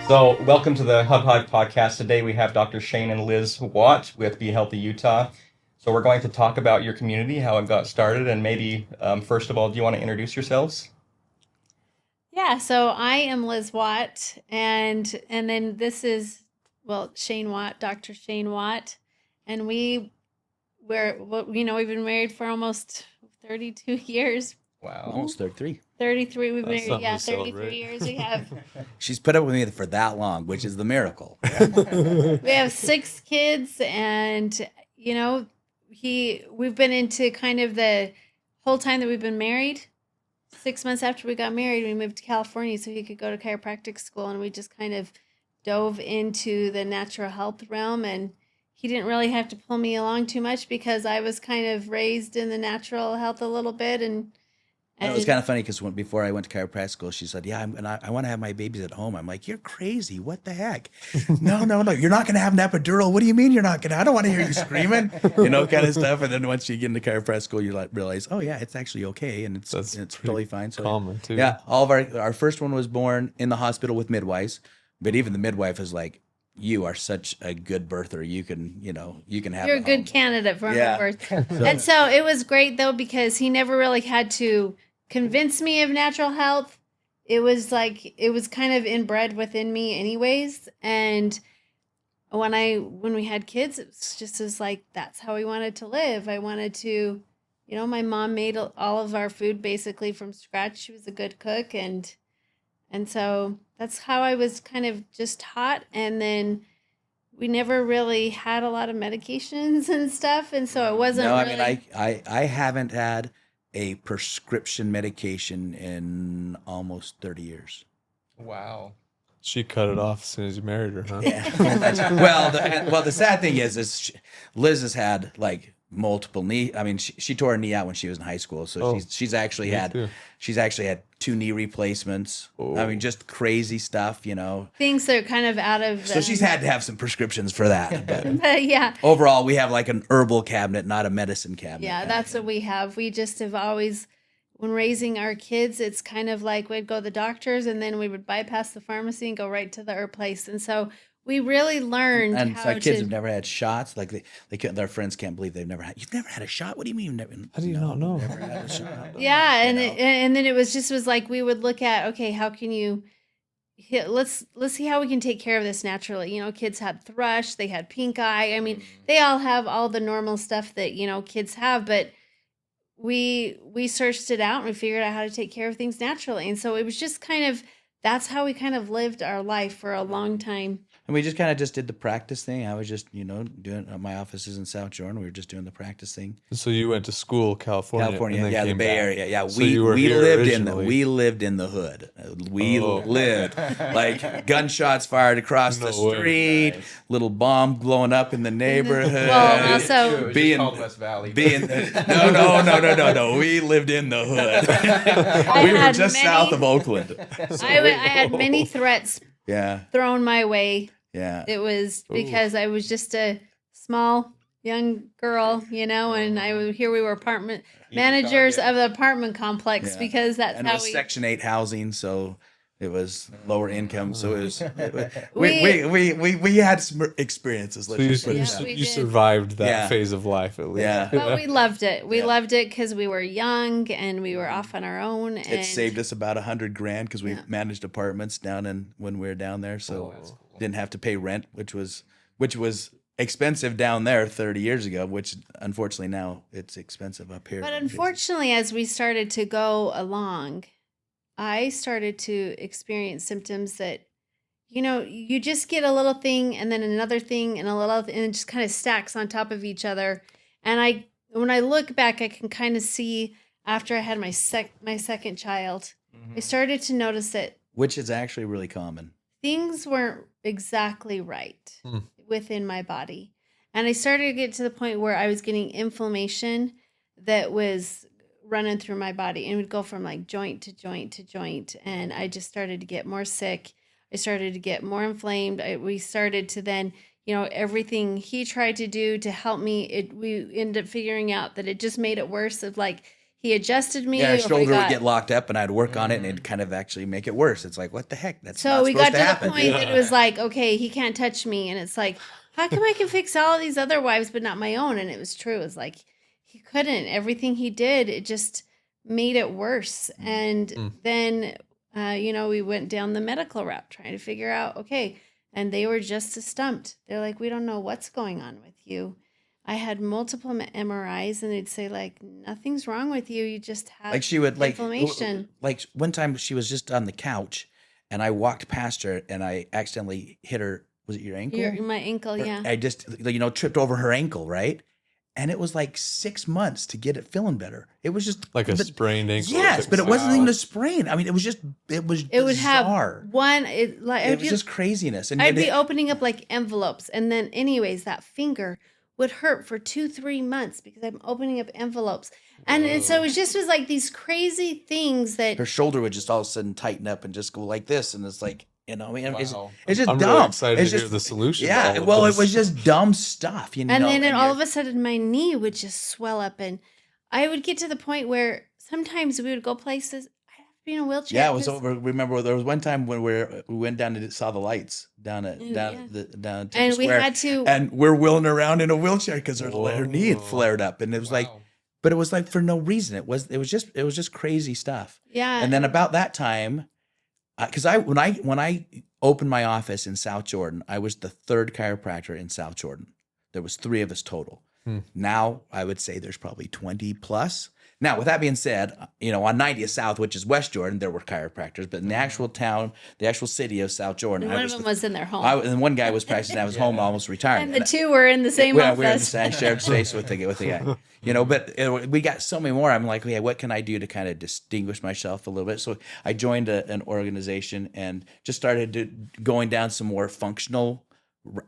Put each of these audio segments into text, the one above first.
So, welcome to the Hub Hive Podcast. Today we have Dr. Shane and Liz Watt with Be Healthy Utah. So, we're going to talk about your community, how it got started, and maybe, first of all, do you want to introduce yourselves? Yeah, so I am Liz Watt, and then this is, Shane Watt, Dr. Shane Watt, and we've been married for almost 32 years. Wow. Almost 33. 33, we've That's married, something to 33 celebrate. yewe have. She's put up with me for that long, which is the miracle. We have 6 kids, and, we've been into kind of the whole time that we've been married. 6 months after we got married, we moved to California so he could go to chiropractic school, and we just kind of dove into the natural health realm, and he didn't really have to pull me along too much because I was kind of raised in the natural health a little bit, and It was kind of funny because before I went to chiropractic school, she said, "Yeah, I want to have my babies at home." I'm like, "You're crazy! What the heck? No, you're not going to have an epidural. What do you mean you're not going to? I don't want to hear you screaming, kind of stuff." And then once you get into chiropractic school, you realize, "Oh yeah, it's actually okay, and it's totally fine." So common too. yeah, all of our first one was born in the hospital with midwives, but even the midwife is like, "You are such a good birther. You can have." you're a good candidate for Yeah. my birth. And so it was great though because he never really had to convince me of natural health. It was kind of inbred within me anyways. And when we had kids, it was just as like, that's how we wanted to live. I wanted to, my mom made all of our food basically from scratch. She was a good cook. And so that's how I was kind of just taught. And then we never really had a lot of medications and stuff. And so it wasn't No, really... I mean, I haven't had a prescription medication in almost 30 years. Wow. She cut it off as soon as you married her, huh? Yeah. The sad thing is Liz has had like multiple knee. I mean, she tore her knee out when she was in high school, so she's actually me had too. 2 knee replacements. Oh. I mean, just crazy stuff, Things that are kind of out of... So she's had to have some prescriptions for that. But But yeah. overall, we have like an herbal cabinet, not a medicine cabinet. Yeah, that's what we have. We just have always, when raising our kids, it's kind of like we'd go to the doctors and then we would bypass the pharmacy and go right to the herb place. And so we really learned And how so our kids to... have never had shots. Like they couldn't, their friends can't believe they've never had. You've never had a shot? What do you mean? How do you not know? Never had a shot. Yeah, and then it was like we would look at, okay, how can you... Let's see how we can take care of this naturally. Kids had thrush, they had pink eye. I mean, they all have all the normal stuff that, kids have, but we searched it out and we figured out how to take care of things naturally. And so it was just that's how we kind of lived our life for a long time. And we just kind of did the practice thing. I was just, doing my office is in South Jordan. We were just doing the practice thing. So you went to school, California, California, and then yeah, the came Bay back. Area. Yeah, So we you were here lived originally. we lived in the hood. We lived like gunshots fired across the No way. street, little bomb blowing up in the neighborhood. Well, also- being West Valley. no. We lived in the hood. We were had just many- south of Oakland. I had many threats Yeah, thrown my way. yeah. It was because I was just a small young girl, and here we were apartment managers of the apartment complex Yeah. because that's And it how was we... Section 8 housing, so it was lower income. So it was We- we had some experiences. So Let's you, just put it Yeah, that we way. you did. survived that Yeah. phase of life at least. Yeah. But we loved it. We Yeah. loved it because we were young and we were off on our own. And It saved us about $100,000 because we Yeah. managed apartments when we were down there, so didn't have to pay rent, which was expensive down there 30 years ago. Which unfortunately now it's expensive up here. But unfortunately, as we started to go along, I started to experience symptoms that, you just get a little thing and then another thing and and it just kind of stacks on top of each other. And when I look back, I can kind of see after I had my second child, I started to notice that which is actually really common. things weren't exactly right within my body. And I started to get to the point where I was getting inflammation that was running through my body and would go from like joint to joint to joint. And I just started to get more sick. I started to get more inflamed. We started to then, everything he tried to do to help me, we ended up figuring out that it just made it worse of like, He adjusted me. Yeah, her if we shoulder would got- get locked up, and I'd work on it, and it'd kind of actually make it worse. It's like, what the heck? That's So not we supposed got to happen. the point that it was like, okay, he can't touch me. And it's like, how come I can fix all of these other wives, but not my own? And it was true. It was like, he couldn't. Everything he did, it just made it worse. And then, we went down the medical route trying to figure out, okay. And they were just as stumped. They're like, we don't know what's going on with you. I had multiple MRIs, and they'd say, like, nothing's wrong with you. You just have Like she would inflammation. like one time she was just on the couch, and I walked past her, and I accidentally hit her. Was it your ankle? My ankle, yeah. I just tripped over her ankle, right? And it was like 6 months to get it feeling better. It was just Like a sprained ankle. Yes, took but it 6 wasn't even a months. sprain. I mean, it was It would have bizarre. one. It was just craziness. And I'd it- be opening up like envelopes, and then, anyways, that finger would hurt for 2-3 months because I'm opening up envelopes, and so it just was like these crazy things that. her shoulder would just all of a sudden tighten up and just go like this, and it's like, I mean, it's Wow. just I'm dumb. really excited It's to hear the solution. to Yeah, all of well, this. it was just dumb stuff, And then all you're- of a sudden, my knee would just swell up, and I would get to the point where sometimes we would go places. I have to be in a wheelchair. Yeah, it was 'cause- over. Remember, there was one time when we went down and saw the lights down at Yeah. down to And the we square, had to. and we're wheeling around in a wheelchair because her knee had Whoa. flared up, and it was like, Wow. but it was like for no reason. It was just crazy stuff. Yeah. And then about that time, because when I opened my office in South Jordan, I was the third chiropractor in South Jordan. There was 3 of us total. Now I would say there's probably 20 plus. Now, with that being said, on 90th South, which is West Jordan, there were chiropractors, but in the actual town, the actual city of South Jordan, and one of them was in their home. and one guy was practicing at his home, almost retired. and the two were in the same we office. were in the same shared space with the guy, but we got so many more. I'm like, yeah, what can I do to kind of distinguish myself a little bit? So I joined an organization and just started going down some more functional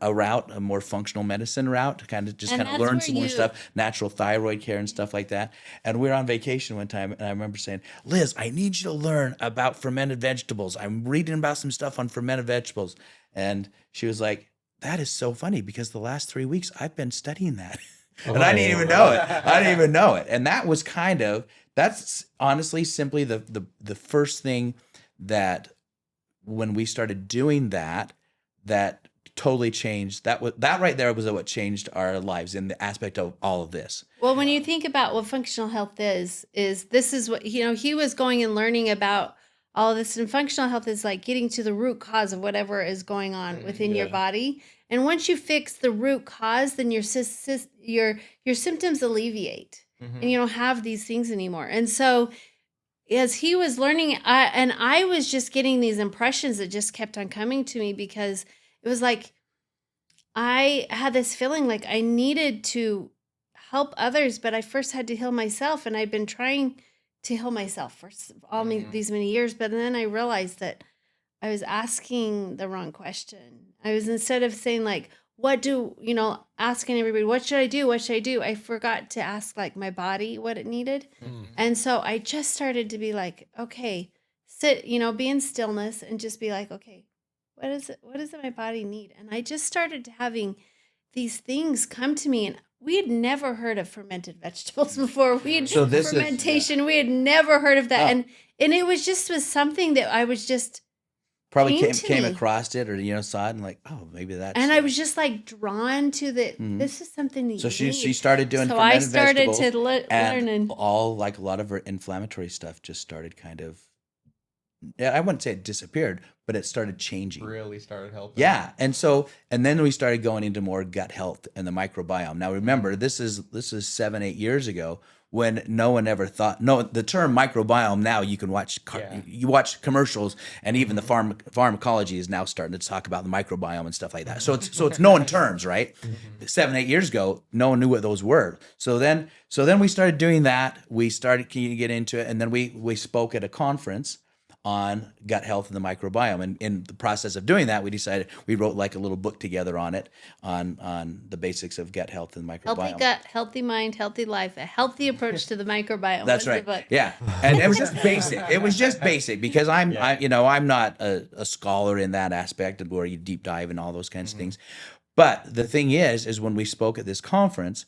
route, a more functional medicine route, to kind of And that's learn where some more you- stuff, natural thyroid care and stuff like that. And we were on vacation one time, and I remember saying, Liz, I need you to learn about fermented vegetables. I'm reading about some stuff on fermented vegetables. And she was like, that is so funny because the last 3 weeks I've been studying that. And I didn't even know it. I didn't even know it. And that was that's honestly simply the first thing that when we started doing that totally changed. That right there was what changed our lives in the aspect of all of this. Well, when you think about what functional health is this is what, he was going and learning about all of this, and functional health is like getting to the root cause of whatever is going on within your body. And once you fix the root cause, then your symptoms alleviate, and you don't have these things anymore. And so as he was learning, I was just getting these impressions that just kept on coming to me, because it was like I had this feeling like I needed to help others, but I first had to heal myself. And I've been trying to heal myself for these many years. But then I realized that I was asking the wrong question. I was, instead of saying like, asking everybody, what should I do? What should I do? I forgot to ask like my body what it needed. And so I just started to be like, okay, sit, be in stillness and just be like, okay, what is it my body need? And I just started having these things come to me, and we had never heard of fermented vegetables before. We had fermentation. We had never heard of that. And it was something that I was just probably came to came me. across it, or saw it and like, oh, maybe that's. And I was just like drawn to this is something that So you she need. started doing. So I fermented started vegetables, to learn, and all like a lot of her inflammatory stuff just started kind of. Yeah, I wouldn't say it disappeared, but it started changing. Really started helping. Yeah, and then we started going into more gut health and the microbiome. Now remember, this is 7-8 years ago, when no one ever thought. No, the term microbiome now you can watch. You watch commercials, and even the pharmacology is now starting to talk about the microbiome and stuff like that. So it's known terms, right? 7-8 years ago, no one knew what those were. So then we started doing that. We started get into it, and then we spoke at a conference on gut health and the microbiome. And in the process of doing that, we wrote like a little book together on it, on the basics of gut health and the microbiome. healthy gut, healthy mind, healthy life, a healthy approach to the microbiome. That's was the right. book. Yeah. And it was just basic. It was just basic because I'm not a scholar in that aspect where you deep dive and all those kinds of things. But the thing is when we spoke at this conference,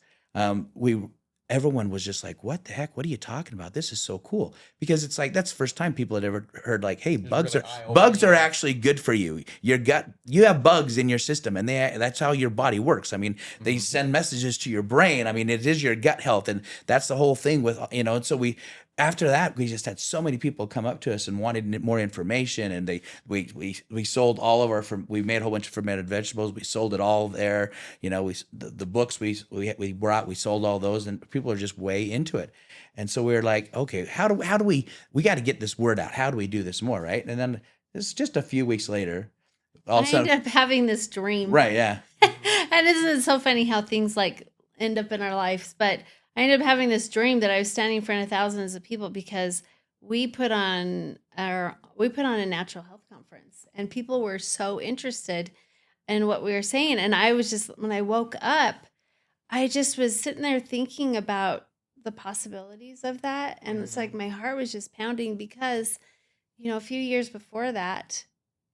everyone was just like, what the heck? What are you talking about? This is so cool. Because it's like, that's the first time people had ever heard like, hey, bugs really are eye-opening. actually good for you. Your gut, you have bugs in your system, and that's how your body works. I mean, they send messages to your brain. I mean, it is your gut health. And that's the whole thing with, and so after that, we just had so many people come up to us and wanted more information, and we sold all of we made a whole bunch of fermented vegetables. We sold it all there. The books we brought, we sold all those, and people are just way into it. And so we were like, okay, how do we got to get this word out? How do we do this more, right? And then it's just a few weeks later, all of a I sudden, ended up having this dream. right? Yeah, And isn't it so funny how things like end up in our lives? But I ended up having this dream that I was standing in front of thousands of people because we put on a natural health conference, and people were so interested in what we were saying. And I was just, when I woke up, I just was sitting there thinking about the possibilities of that. And it's like my heart was just pounding because, a few years before that,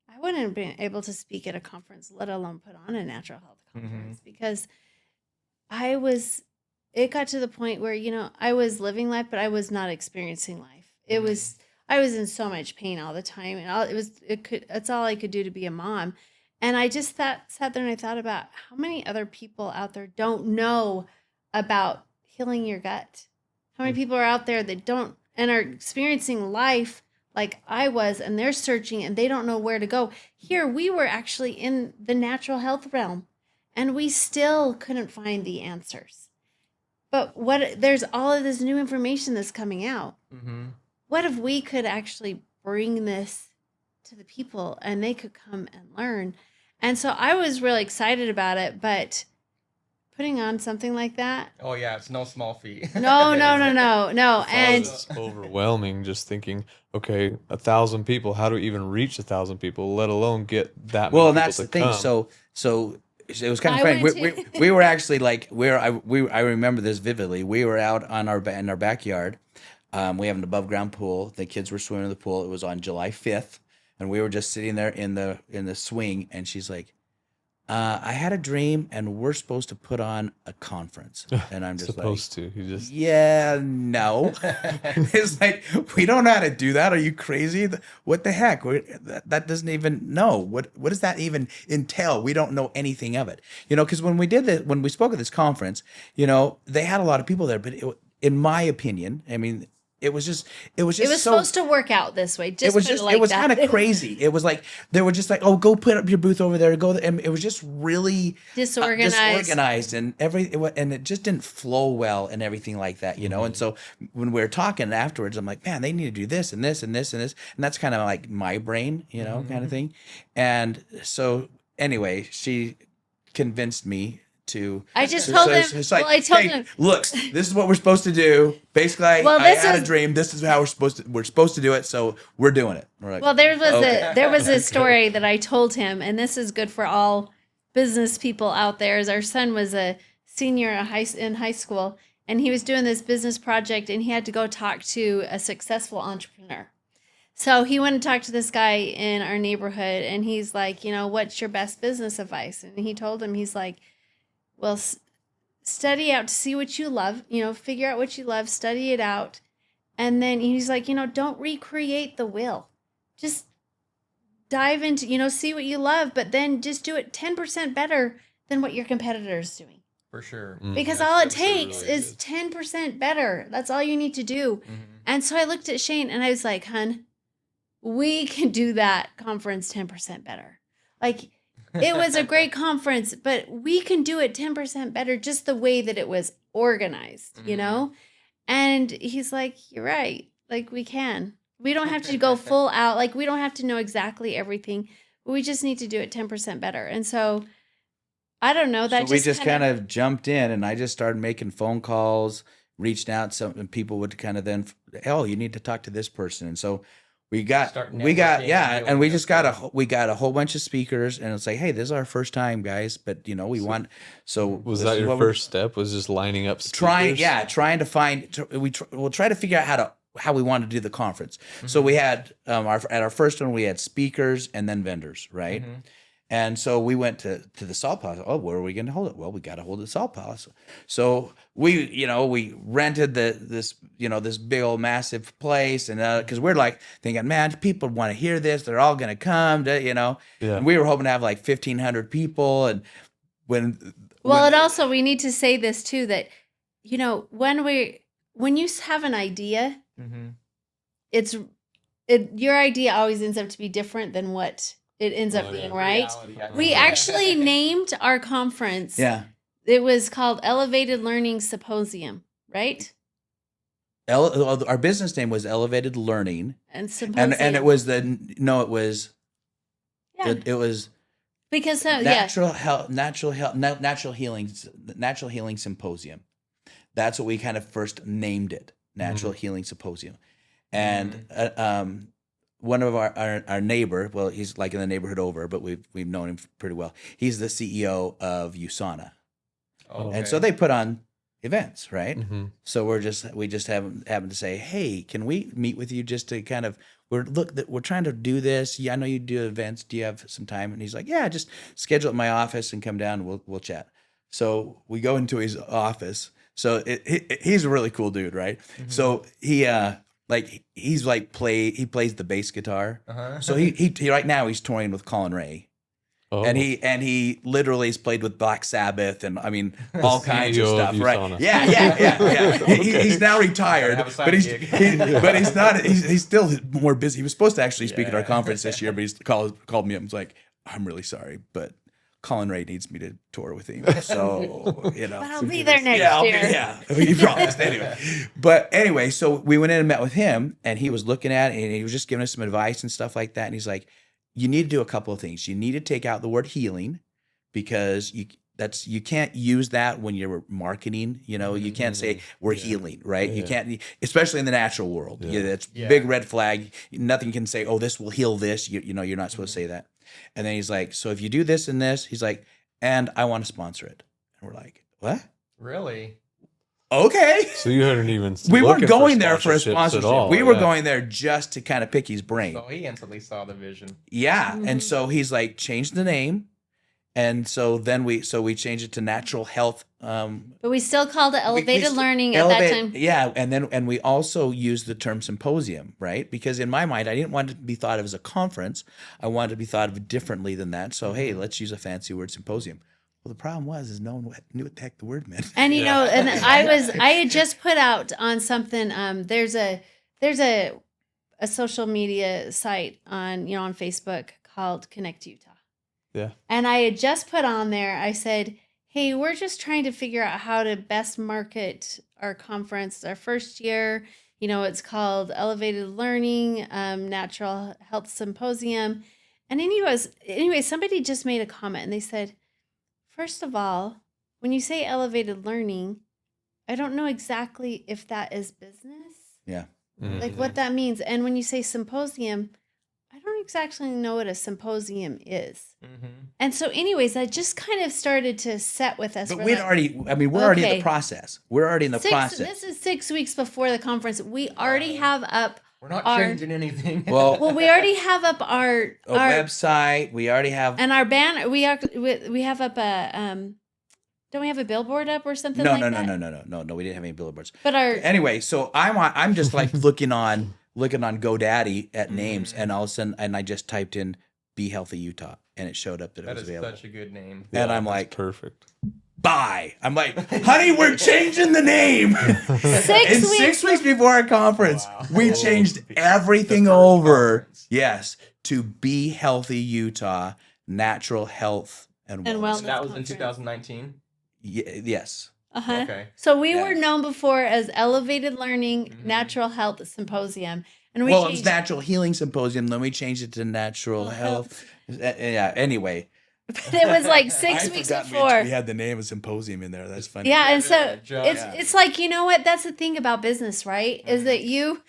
I wouldn't have been able to speak at a conference, let alone put on a natural health conference, because it got to the point where, I was living life, but I was not experiencing life. I was in so much pain all the time, and it's all I could do to be a mom. And I just sat there and I thought about how many other people out there don't know about healing your gut. How many people are out there that don't and are experiencing life like I was, and they're searching and they don't know where to go. Here we were actually in the natural health realm, and we still couldn't find the answers. But there's all of this new information that's coming out. What if we could actually bring this to the people and they could come and learn? And so I was really excited about it, but putting on something like that. Oh yeah, it's no small feat. No. And It's overwhelming just thinking, okay, 1,000 people, how do we even reach 1,000 people, let alone get that many well, people and that's to the thing. come? So it was kind of I funny. went We were actually like I remember this vividly. We were out on in our backyard. We have an above ground pool. The kids were swimming in the pool. It was on July 5th, and we were just sitting there in the swing. And she's like, "I had a dream, and we're supposed to put on a conference." And I'm just Supposed to. You just yeah, no. It's like, we don't know how to do that. Are you crazy? What the heck? That doesn't even know. What does that even entail? We don't know anything of it. Because when we spoke at this conference, they had a lot of people there, but in my opinion, I mean, it was so, supposed to work out this way. it was kind of crazy. It was like they were just like, "Oh, go put up your booth over there." And it was just really disorganized, and and it just didn't flow well and everything like that, And so when we were talking afterwards, I'm like, "Man, they need to do this and this and this and this," and that's kind of like my brain, kind of thing. And so anyway, she convinced me to. I just told him. I told him. Look, this is what we're supposed to do. Basically, I had a dream. This is how we're supposed to do it. So we're doing it. We're like, well, there was a story that I told him, and this is good for all business people out there. As our son was a senior in high school, and he was doing this business project, and he had to go talk to a successful entrepreneur. So he went and talked to this guy in our neighborhood, and he's like, what's your best business advice? And he told him, he's like, well, study out to see what you love, figure out what you love, study it out. And then he's like, don't recreate the wheel. Just dive into, see what you love, but then just do it 10% better than what your competitor is doing. For sure. Because all it takes is 10% better. That's all you need to do. And so I looked at Shane and I was like, hun, we can do that conference 10% better. Like, it was a great conference, but we can do it 10% better just the way that it was organized, And he's like, you're right. Like, we can. We don't have to go full out. Like, we don't have to know exactly everything. But we just need to do it 10% better. And so, I don't know. So we just kind of jumped in, and I just started making phone calls, reached out, and people would kind of then, oh, you need to talk to this person. And so we got a whole bunch of speakers, and it's like, hey, this is our first time, guys, but we want. So was that your first step? Was just lining up speakers? Trying to find. We'll try to figure out how we want to do the conference. So we had at our first one we had speakers and then vendors, right? And so we went to the Salt Palace. Oh, where are we going to hold it? Well, we got to hold it at Salt Palace. So we rented this big old massive place, and because we're like thinking, man, people want to hear this. They're all going to come, Yeah. And we were hoping to have like 1,500 people. And and also we need to say this too, that, when you have an idea, your idea always ends up to be different than what it ends up being, right? We actually named our conference. Yeah. It was called Elevated Learning Symposium, right? Our business name was Elevated Learning, and Symposium. And it was it was because natural healing symposium. That's what we kind of first named it, Natural Healing Symposium. And one of our neighbor, well, he's like in the neighborhood over, but we've known him pretty well. He's the CEO of USANA. Okay. And so they put on events, right? Mm-hmm. So we just happened to say, hey, can we meet with you just to kind of we're trying to do this. Yeah, I know you do events. Do you have some time? And he's like, yeah, just schedule it in my office and come down. And we'll chat. So we go into his office. So he's a really cool dude, right? Mm-hmm. So he plays the bass guitar. Uh-huh. So he right now he's touring with Colin Ray. Oh. And he literally has played with Black Sabbath and I mean all kinds of stuff, right? Yeah. He's now retired, but he's not. He's still more busy. He was supposed to actually speak at our conference this year, but he's called me up and was like, "I'm really sorry, but Colin Ray needs me to tour with him." So But I'll be there next year. He promised anyway. But anyway, so we went in and met with him, and he was looking at it, and he was just giving us some advice and stuff like that. And he's like, you need to do a couple of things. You need to take out the word healing because you can't use that when you're marketing. You can't say we're healing, right? You can't, especially in the natural world. That's big red flag. Nothing can say, oh, this will heal this. You're not supposed to say that. And then he's like, so if you do this and this, he's like, and I want to sponsor it. And we're like, what? Really? Okay. So you hadn't even. We weren't going there for a sponsorship. All, we were going there just to kind of pick his brain. So he instantly saw the vision. Yeah, and so he's like, change the name, and so then we changed it to Natural Health. But we still called it Elevated Learning at that time. Yeah, and we also used the term symposium, right? Because in my mind, I didn't want it to be thought of as a conference. I wanted it to be thought of differently than that. So hey, let's use a fancy word, symposium. Well, the problem is no one knew what the heck the word meant. And and I had just put out on something. There's a social media site on Facebook called Connect Utah. Yeah. And I had just put on there. I said, hey, we're just trying to figure out how to best market our conference. Our first year, it's called Elevated Learning, Natural Health Symposium. And anyway, somebody just made a comment and they said, first of all, when you say elevated learning, I don't know exactly if that is business. Yeah. Mm-hmm. Like what that means. And when you say symposium, I don't exactly know what a symposium is. Mm-hmm. And so anyways, I just kind of started to set with us. But we're already in the process. We're already in the process. This is 6 weeks before the conference. We already have up. We're not changing anything. Well, we already have up our website. We already have and our banner. We have up a don't we have a billboard up or something? No, like no, that? No. We didn't have any billboards. But anyway, so I'm just like looking on GoDaddy at names, and all of a sudden, and I just typed in "Be Healthy Utah," and it showed up that it was available. That is such a good name. And I'm like, perfect. Bye. I'm like, honey, we're changing the name. 6 weeks before our conference, we changed everything over. Conference. Yes, to Be Healthy Utah, Natural Health and Wellness. That was in 2019? Yes. Uh-huh. Okay. So we were known before as Elevated Learning Natural Health Symposium. And it was Natural Healing Symposium, then we changed it to Natural Health. Yeah, anyway. But it was like 6 weeks before. We had the name of symposium in there. That's funny. Yeah, and so it's like, you know what? That's the thing about business, right? Is that you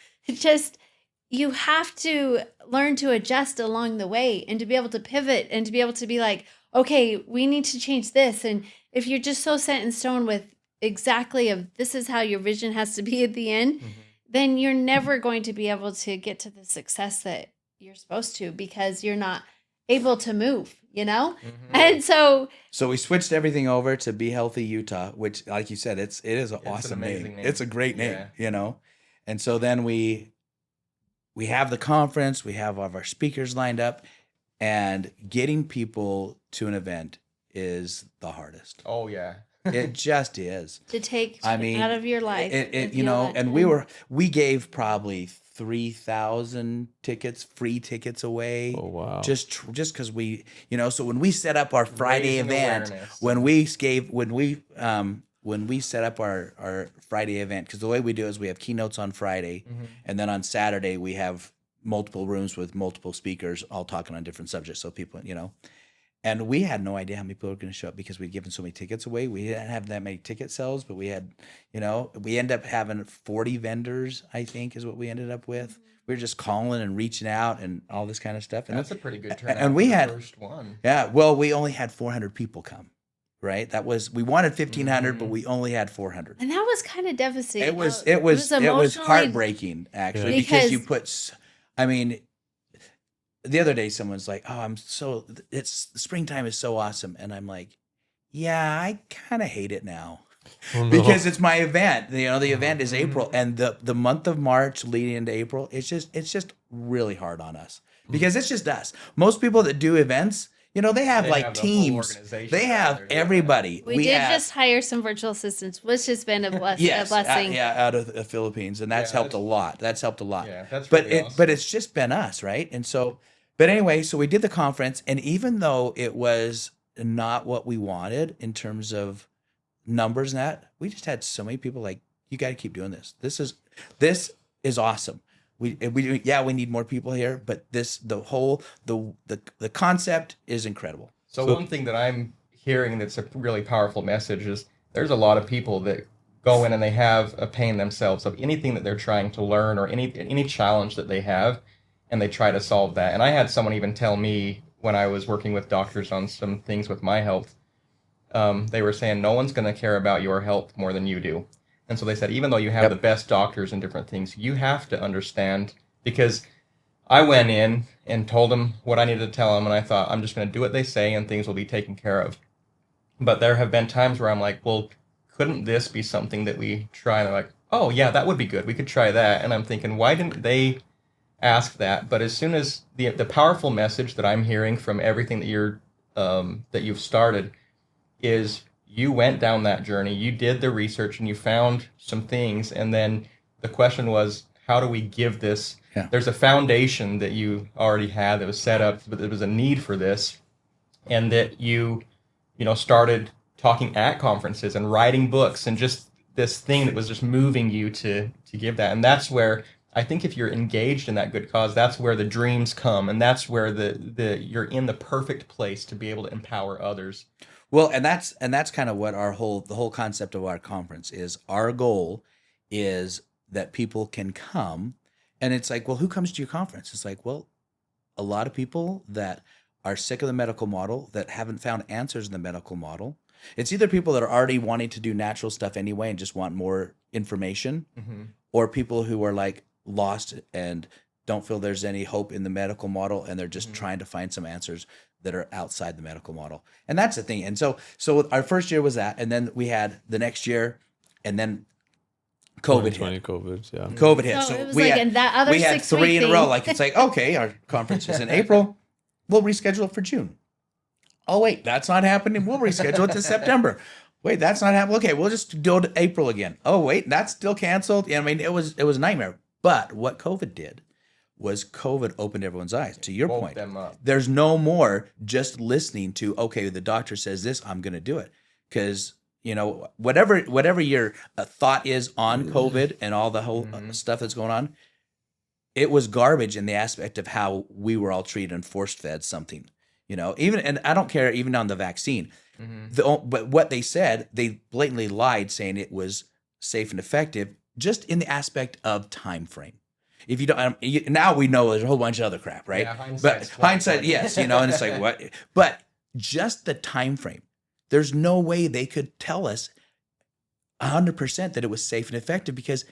have to learn to adjust along the way and to be able to pivot and to be able to be like, okay, we need to change this. And if you're just so set in stone with exactly this is how your vision has to be at the end, then you're never going to be able to get to the success that you're supposed to because you're not able to move. you know? Mhm. And so So we switched everything over to Be Healthy Utah, which, like you said, it is an an awesome amazing name. It's a great name, Yeah. you know. And so then we have the conference, we have all of our speakers lined up, and getting people to an event is the hardest. Oh yeah. It just is. to take I mean, out of your life. It to you feel know, that and time. we gave probably 3,000 tickets, free tickets away. Oh wow. Just because we, so when we set up our Friday Raising event, awareness. when we set up our Friday event, because the way we do is we have keynotes on Friday, Mhm. and then on Saturday we have multiple rooms with multiple speakers all talking on different subjects. So people, and we had no idea how many people were going to show up because we'd given so many tickets away. We didn't have that many ticket sales, but we had, we ended up having 40 vendors, I think is what we ended up with. We were just calling and reaching out and all this kind of stuff. And That's a pretty good turnout. and we for the had- first one. yeah, well, we only had 400 people come, right? We wanted 1,500, but we only had 400. And that was kind of devastating. It was emotionally- heartbreaking actually, Yeah. because you Because- put, the other day someone's like, "Oh, springtime is so awesome," and I'm like, "Yeah, I kind of hate it now." Oh, no. Because it's my event. The event is April, and the month of March leading into April, it's just really hard on us because it's just us. Most people that do events, they have They like have the whole teams. organization They have together, yeah. everybody. We did have, just hire some virtual assistants, which has been a yes, blessing. out of the Philippines, and that's Yeah, helped a that's- lot. That's helped a lot. Yeah, that's but really awesome. but it's just been us, right? And so, but anyway, so we did the conference, and even though it was not what we wanted in terms of numbers and that, we just had so many people like, "You got to keep doing this. This is awesome. We need more people here, but the concept is incredible." So So- one thing that I'm hearing that's a really powerful message is there's a lot of people that go in and they have a pain themselves of anything that they're trying to learn or any challenge that they have, and they try to solve that. And I had someone even tell me when I was working with doctors on some things with my health, they were saying no one's going to care about your health more than you do. And so they said, even though you have Yep. the best doctors and different things, you have to understand, because I went in and told them what I needed to tell them, and I thought, I'm just going to do what they say and things will be taken care of. But there have been times where I'm like, well, couldn't this be something that we try? And they're like, oh, yeah, that would be good. We could try that. And I'm thinking, why didn't they ask that? But as soon as the powerful message that I'm hearing from everything that you've started is you went down that journey, you did the research, and you found some things, and then the question was, how do we give this? Yeah. There's a foundation that you already had that was set up, but there was a need for this, and that you started talking at conferences and writing books and just this thing that was just moving you to give that. And that's where I think if you're engaged in that good cause, that's where the dreams come, and that's where you're in the perfect place to be able to empower others. Well, and that's kind of what the whole concept of our conference is. Our goal is that people can come, and it's like, well, who comes to your conference? It's like, well, a lot of people that are sick of the medical model, that haven't found answers in the medical model. It's either people that are already wanting to do natural stuff anyway and just want more information, Mm-hmm. or people who are like lost and don't feel there's any hope in the medical model, and they're just trying to find some answers that are outside the medical model. And that's the thing. And so our first year was that, and then we had the next year, and then COVID 2020 hit. COVID, yeah. COVID hit. So So it was we like had, in that other we had 6 week 3 in a thing. row. Like, it's like, okay, our conference is in April. We'll reschedule it for June. Oh, wait, that's not happening. We'll reschedule it to September. Wait, that's not happening. Okay, we'll just do it to April again. Oh, wait, that's still canceled. Yeah, I mean, it was a nightmare. But what COVID did was COVID opened everyone's eyes. To your Woke point, them up. there's no more just listening to, okay, the doctor says this, I'm going to do it. Because, whatever your thought is on COVID and all the whole stuff that's going on, it was garbage in the aspect of how we were all treated and force fed something. And I don't care even on the vaccine. But what they said, they blatantly lied, saying it was safe and effective, just in the aspect of time frame. If you don't, now we know there's a whole bunch of other crap, right? Yeah, hindsight's but hindsight, 20/20. yes, and it's like what? But just the time frame. There's no way they could tell us 100% that it was safe and effective, because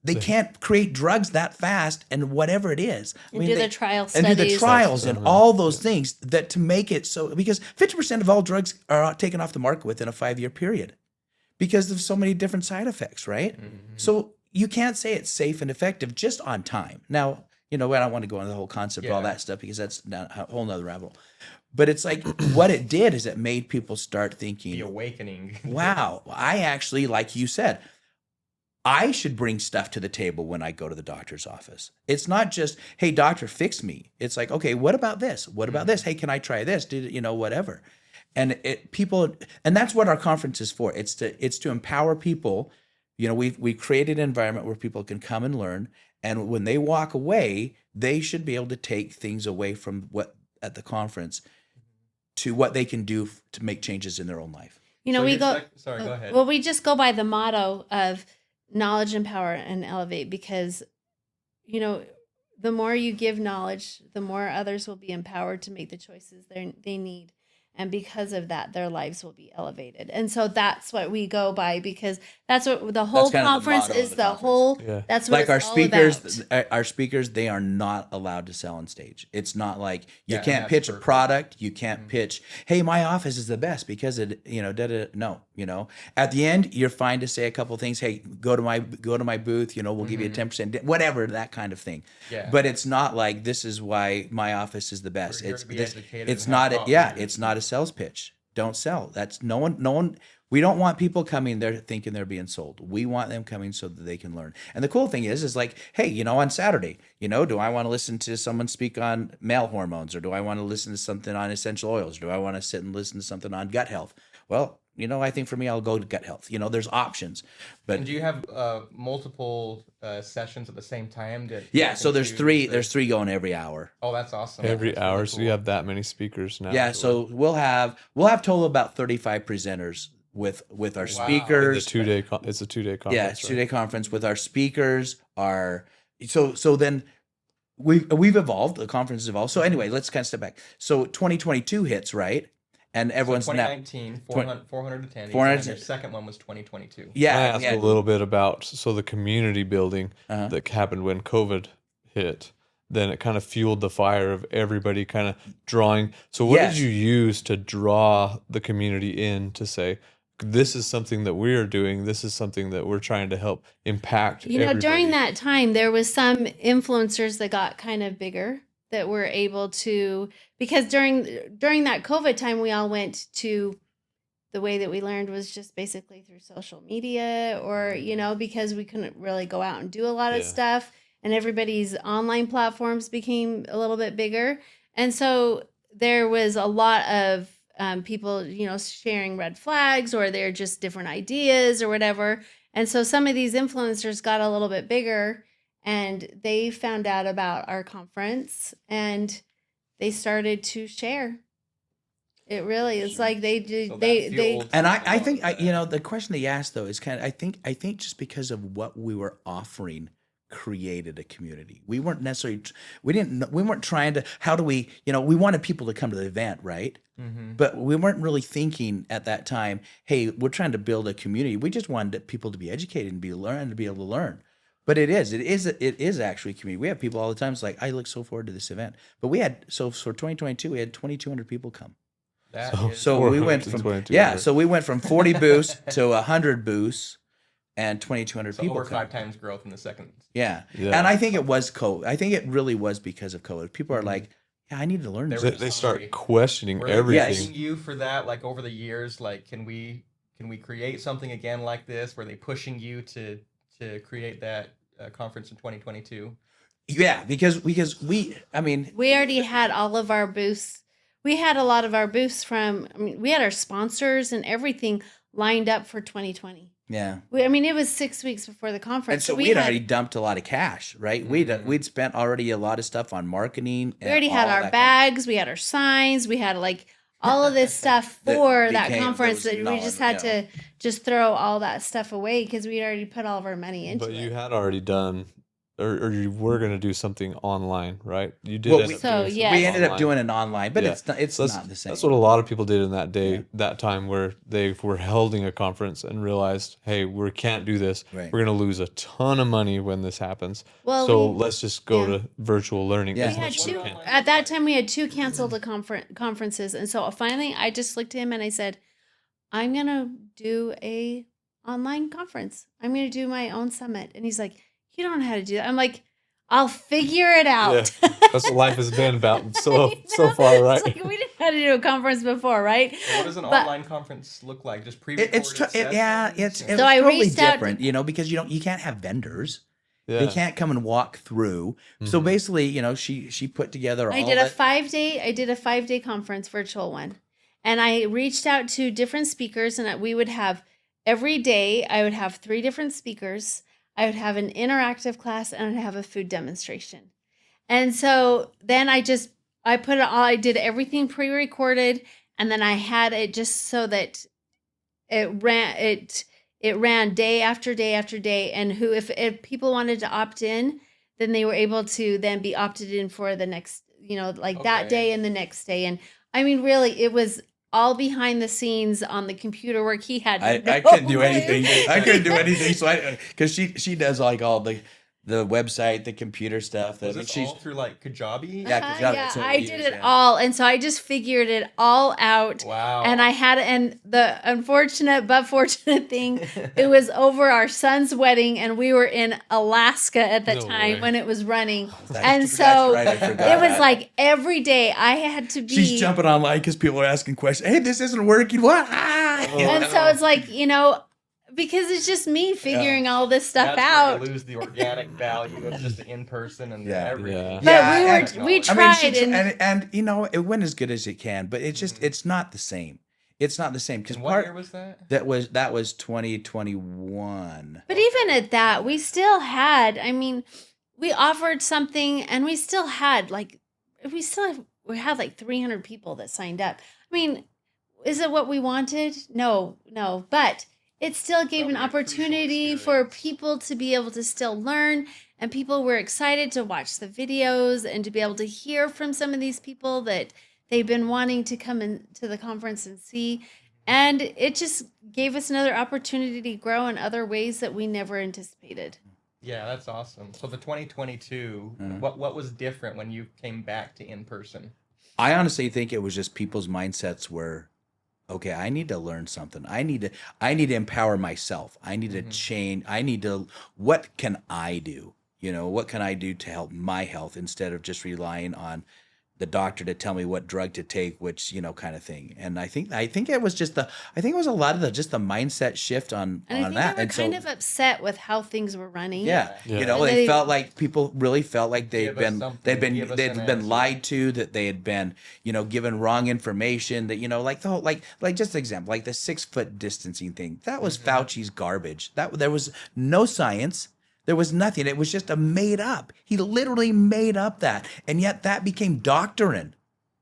They can't create drugs that fast and whatever it is. And do the trial and do the studies. trials and all those things that to make it so, because 50% of all drugs are taken off the market within a 5-year period because of so many different side effects, right? So you can't say it's safe and effective just on time. Now, you know, I don't want to go into the whole concept of all that stuff because that's a whole nother rabbit hole. But it's like what it did is it made people start thinking, The awakening. wow, I actually, like you said, I should bring stuff to the table when I go to the doctor's office. It's not just, hey, doctor, fix me. It's like, okay, what about this? What about this? Hey, can I try this? Whatever. And and that's what our conference is for. It's to empower people. You know, we created an environment where people can come and learn. And when they walk away, they should be able to take things away from what at the conference to what they can do to make changes in their own life. You know, So we your go. sorry, go ahead. Well, we just go by the motto of knowledge, empower, and elevate because, you know, the more you give knowledge, the more others will be empowered to make the choices they need. And because of that, their lives will be elevated. And so that's what we go by because that's what the whole kind of the conference motto of is. The The conference. whole, Yeah. that's what Like our it's all speakers, about. our speakers, they are not allowed to sell on stage. It's not like you Yeah, can't that's pitch a perfect. product. You can't pitch, hey, my office is the best because it, no, at the end, you're fine to say a couple of things. Hey, go to my booth, we'll give you a 10%, whatever, that kind of thing. Yeah. But it's not like, this is why my office is the best. We're here It's to be this, educated it's and have not, thought yeah, leaders. it's not a sales pitch. Don't sell. That's no one. We don't want people coming there thinking they're being sold. We want them coming so that they can learn. And the cool thing is like, hey, on Saturday, do I want to listen to someone speak on male hormones, or do I want to listen to something on essential oils? Do I want to sit and listen to something on gut health? Well, I think for me, I'll go to gut health. There's options. But And do you have multiple sessions at the same time? yeah, so there's three going every hour. Oh, that's awesome. Every That's hour, really so you have that many speakers now. Yeah, so we'll have total about 35 presenters with our Wow. speakers. It's a 2-day. It's a 2-day conference. Yeah, it's right? 2-day conference with our speakers. So then we've evolved. The conference has evolved. So anyway, let's kind of step back. So 2022 hits, right? And everyone's so now 2019, 400 attendees. 400 And your second one was 2022. I yeah, asked a little bit about the community building Uh-huh. that happened when COVID hit. Then it kind of fueled the fire of everybody kind of drawing. So what Yes. did you use to draw the community in to say, this is something that we are doing. This is something that we're trying to help impact. During everybody. that time, there was some influencers that got kind of bigger that were able to, because during that COVID time, we all went to, the way that we learned was just basically through social media or, because we couldn't really go out and do a lot of Yeah. stuff, and everybody's online platforms became a little bit bigger. And so there was a lot of people, sharing red flags, or they're just different ideas or whatever. And so some of these influencers got a little bit bigger, and they found out about our conference and they started to share. It really is like they do. So that they fueled And a I lot think of that. the question that you asked though is kind of, I think just because of what we were offering created a community. We weren't necessarily, we weren't trying to, how do we, we wanted people to come to the event, right? But we weren't really thinking at that time, hey, we're trying to build a community. We just wanted people to be educated and be able to learn. But it is actually a community. We have people all the time. It's like, I look so forward to this event. But we had, so for 2022, we had 2,200 people come. That So- is- So we went from 422. so we went from 40 booths to 100 booths and 2,200 so people. over come. 5 times growth in the second. Yeah. Yeah. And I think it was COVID. I think it really was because of COVID. People are like, yeah, I need to learn They this. were They Sorry. start questioning Were they everything. pushing you for that, like over the years? Like, can we create something again like this? Were they pushing you to create that conference in 2022? Yeah, because we already had all of our booths. We had a lot of our booths we had our sponsors and everything lined up for 2020. yeah. It was 6 weeks before the conference. And so we we'd had- already dumped a lot of cash, right? We'd spent already a lot of stuff on marketing. We already had our bags, we had our signs, we had all of this stuff That for that became conference those that we just knowledge, had to just throw all that stuff away because we'd already put all of our money into But it. you had already done or you were going to do something online, right? You did Well, end we- up So, doing something yes. We ended up online. doing it online, but Yeah. it's So not the same. That's what a lot of people did in that day, Yeah. that time where they were holding a conference and realized, hey, we can't do this. Right. We're going to lose a ton of money when this happens. Well, so we- let's just go yeah. to virtual learning. Yeah. as We had much as we two can. at that time. We had two canceled conferences, and so finally, I just looked at him and I said, "I'm gonna do a online conference. I'm gonna do my own summit." And he's like, "You don't know how to do that." I'm like, "I'll figure it out." Yeah. That's what life has been about so You so know? far, right? It's like we didn't know how to do a conference before, right? So what does an But- online conference look like? Just It- pre-recorded it's tr- it- yeah, it's sessions? it's So I totally reached out- different, because you can't have vendors. Yeah. They can't come and walk through. So Mhm. basically, she put together I all did a that. 5-day conference, virtual one. And I reached out to different speakers, and we would have every day, I would have 3 different speakers. I would have an interactive class, and I'd have a food demonstration. And so then I put it all, I did everything pre-recorded, and then I had it just so that it ran day after day after day. And if people wanted to opt in, then they were able to then be opted in for the next, that Okay. day and the next day. And I mean, really, it was all behind the scenes on the computer work. He had I no couldn't do clue. anything. I couldn't do anything. So because she does like all the website, the computer stuff. Was this all through like Kajabi? Yeah, 'cause that- Yeah, that's what I we did use, it yeah. all. And so I just figured it all out. Wow. And the unfortunate but fortunate thing, it was over our son's wedding, and we were in Alaska at the No time way. when it was running. That's- And that's so right, I forgot it was that. like every day I had to be. She's jumping online because people are asking questions. Hey, this isn't working. What? Ah! And so it's like, because it's just me figuring all this stuff That's out. where you lose the organic value of just the in-person and Yeah. everything. Yeah. But Yeah, we and- tried. and it went as good as it can, but it's just it's not the same. It's not the same because And what year was that? that was 2021. But even at that, we still had, we offered something, and we had like 300 people that signed up. I mean, is it what we wanted? No. But it still gave an Probably a crucial opportunity for experience. people to be able to still learn, and people were excited to watch the videos and to be able to hear from some of these people that they've been wanting to come into the conference and see. And it just gave us another opportunity to grow in other ways that we never anticipated. Yeah, that's awesome. So the 2022, Mhm. what was different when you came back to in-person? I honestly think it was just people's mindsets were, okay, I need to learn something. I need to empower myself. I need to change. What can I do? What can I do to help my health instead of just relying on the doctor to tell me what drug to take, which, kind of thing. And I think it was it was a lot of the mindset shift on And I think that. they were And kind so, of upset with how things were running. yeah, Yeah. they And they- felt like people really felt like Give us something, give us they'd an been answer. lied to, that they had been, given wrong information, that, like the whole, like just an example, like the 6-foot distancing thing. That was Fauci's garbage. There was no science. There was nothing. It was just a made up. He literally made up that. And yet that became doctrine,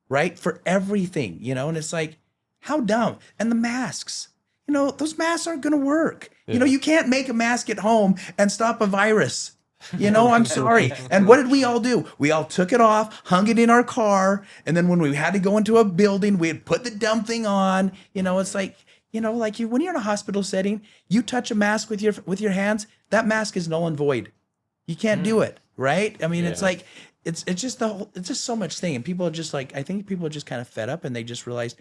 right? For everything, and it's like, how dumb. And the masks, those masks aren't going to work. Yeah. You can't make a mask at home and stop a virus. I'm sorry. And what did we all do? We all took it off, hung it in our car. And then when we had to go into a building, we'd put the dumb thing on. It's like, when you're in a hospital setting, you touch a mask with your hands, that mask is null and void. You can't do it, right? It's Yeah. like it's just it's just so much thing, and people are just like, I think people are just kind of fed up, and they just realized,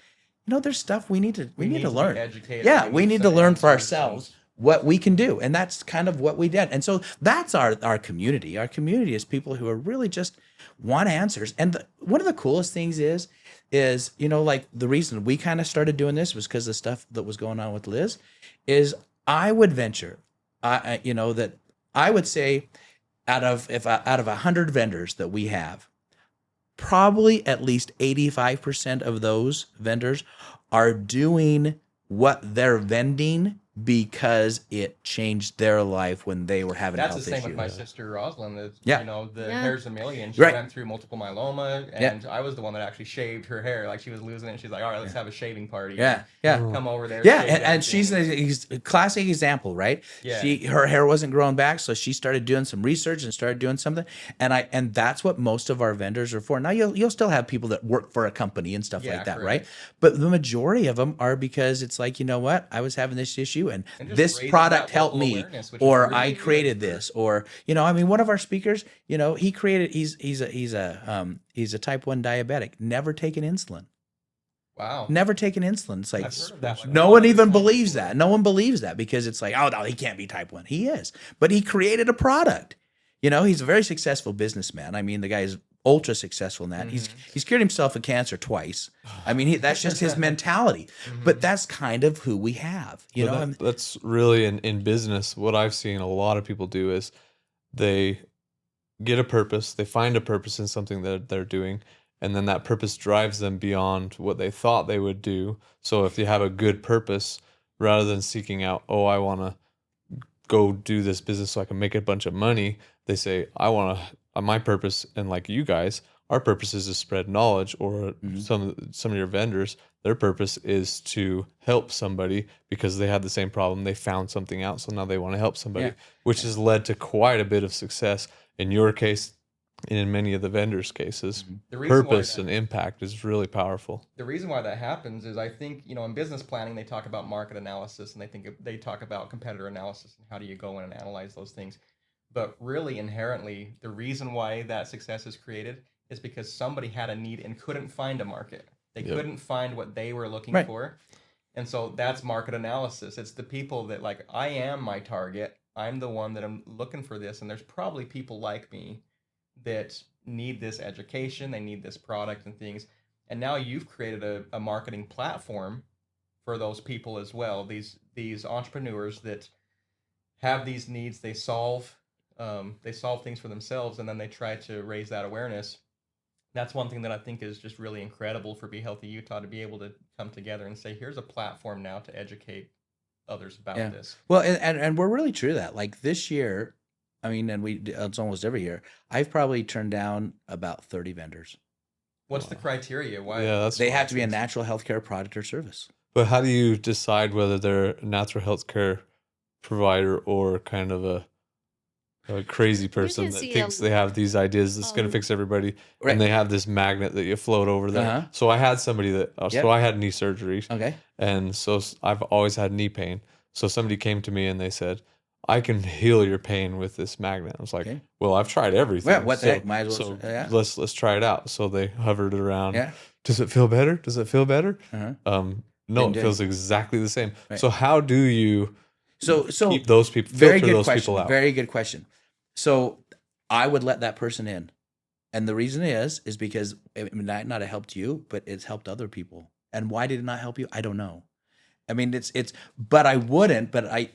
there's stuff we need to need to be learn. educated. Yeah, we need to some learn for answers and- ourselves what we can do, and that's kind of what we did. And so that's our community. Our community is people who are really just want answers. And one of the coolest things is like the reason we kind of started doing this was because the stuff that was going on with Liz. Is I would venture, that I would say, out of 100 vendors that we have, probably at least 85% of those vendors are doing what they're vending because it changed their life when they were having a That's the health same issue. with my sister Rosalind. Yeah. You know, the Yeah. hair's a million. She Right. went through multiple myeloma, and I was the one that actually shaved her hair. Like, she was losing it, and she's like, all right, let's have a shaving party. Yeah, yeah. Come over there. Yeah, shave and she's everything. a classic example, right? Yeah. Her hair wasn't growing back, so she started doing some research and started doing something. And that's what most of our vendors are for. Now you'll still have people that work for a company and stuff Yeah, like that, correct. right? But the majority of them are because it's like, you know what, I was having this issue, and And just this raising product that helped local me, awareness, which is or really I good created for- this, or I mean, one of our speakers, he created. He's a type 1 diabetic, never taken insulin. Wow. Never taken insulin. It's like I've heard of that, like, no a one lot of even times believes before. that. No one believes that because it's like, oh no, he can't be type 1. He is, but he created a product. He's a very successful businessman. I mean, the guy is ultra successful in that. He's cured himself of cancer twice. I mean, that's just his mentality. But that's kind of who we have. That's really in business. What I've seen a lot of people do is they get a purpose, they find a purpose in something that they're doing, and then that purpose drives them beyond what they thought they would do. So if you have a good purpose, rather than seeking out, oh, I want to go do this business so I can make a bunch of money, they say, I want to, my purpose, and like you guys, our purpose is to spread knowledge, or some of your vendors, their purpose is to help somebody because they had the same problem. They found something out, so now they want to help somebody, which has led to quite a bit of success in your case and in many of the vendors' cases. The reason why Purpose that- and impact is really powerful. The reason why that happens is, I think, in business planning, they talk about market analysis, and they talk about competitor analysis and how do you go in and analyze those things. But really, inherently, the reason why that success is created is because somebody had a need and couldn't find a market. They couldn't find what they were looking for. And so that's market analysis. It's the people that, like, I am my target. I'm the one that I'm looking for this. And there's probably people like me that need this education. They need this product and things. And now you've created a marketing platform for those people as well. These entrepreneurs that have these needs, they solve things for themselves, and then they try to raise that awareness. That's one thing that I think is just really incredible for Be Healthy Utah, to be able to come together and say, here's a platform now to educate others about this. Well, and we're really true to that. Like this year, I mean, it's almost every year, I've probably turned down about 30 vendors. What's the criteria? Why? Yeah, They have to be a natural healthcare product or service. But how do you decide whether they're a natural health care provider or kind of a crazy person can that see thinks they have these ideas that's going to fix everybody, Right. and they have this magnet that you float over there? Uh-huh. So I had somebody that, so I had knee surgery, Okay. and so I've always had knee pain. So somebody came to me and they said, I can heal your pain with this magnet. I was like, Okay. well, I've tried everything. Well, what the heck, might as well. So Yeah. let's try it out. So they hovered it around. Yeah. Does it feel better? Does it feel better? Uh-huh. No, Didn't it do feels exactly the same. Right. So how do you So keep those people, very filter good those question. people out? Very good question. So I would let that person in. And the reason is because it might not have helped you, but it's helped other people. And why did it not help you? I don't know. I mean, but I wouldn't, but I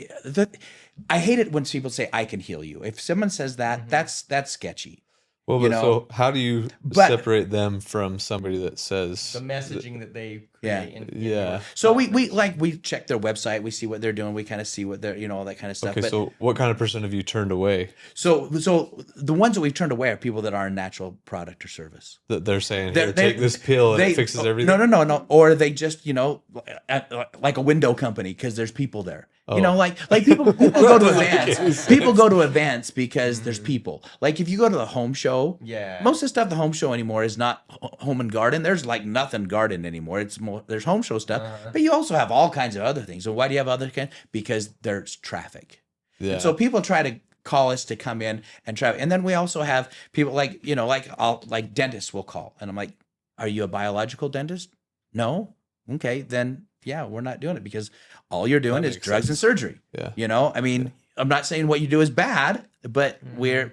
hate it when people say, I can heal you. If someone says that, that's sketchy. Well, you but know, so how do you but- separate them from somebody that says The messaging that they Yeah. create. in Yeah. your So we conference. check their website, we see what they're doing, we kind of see what they're, all that kind of stuff. okay, But so what kind of person have you turned away so the ones that we've turned away are people that are a natural product or service. that they're saying, They're- here, they- take this pill and They- it fixes everything? No. Or they just, like a window company because there's people there. Oh. Like people go to events. People go to events because there's people. Like if you go to the home show, Yeah. most of the stuff at the home show anymore is not home and garden. There's like nothing garden anymore. It's more, there's home show stuff, but you also have all kinds of other things. So why do you have other kinds? Because there's traffic. Yeah. And so people try to call us to come in and try. And then we also have people like, like dentists will call. And I'm like, are you a biological dentist? No. Okay. Then yeah, we're not doing it because all you're doing That is makes drugs sense. and surgery. Yeah. I mean, I'm not saying what you do is bad, but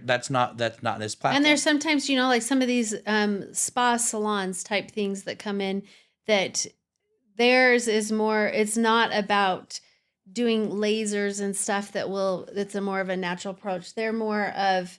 that's not this platform. And there's sometimes, like some of these spa salons type things that come in that theirs is more, it's not about doing lasers and stuff it's a more of a natural approach. They're more of,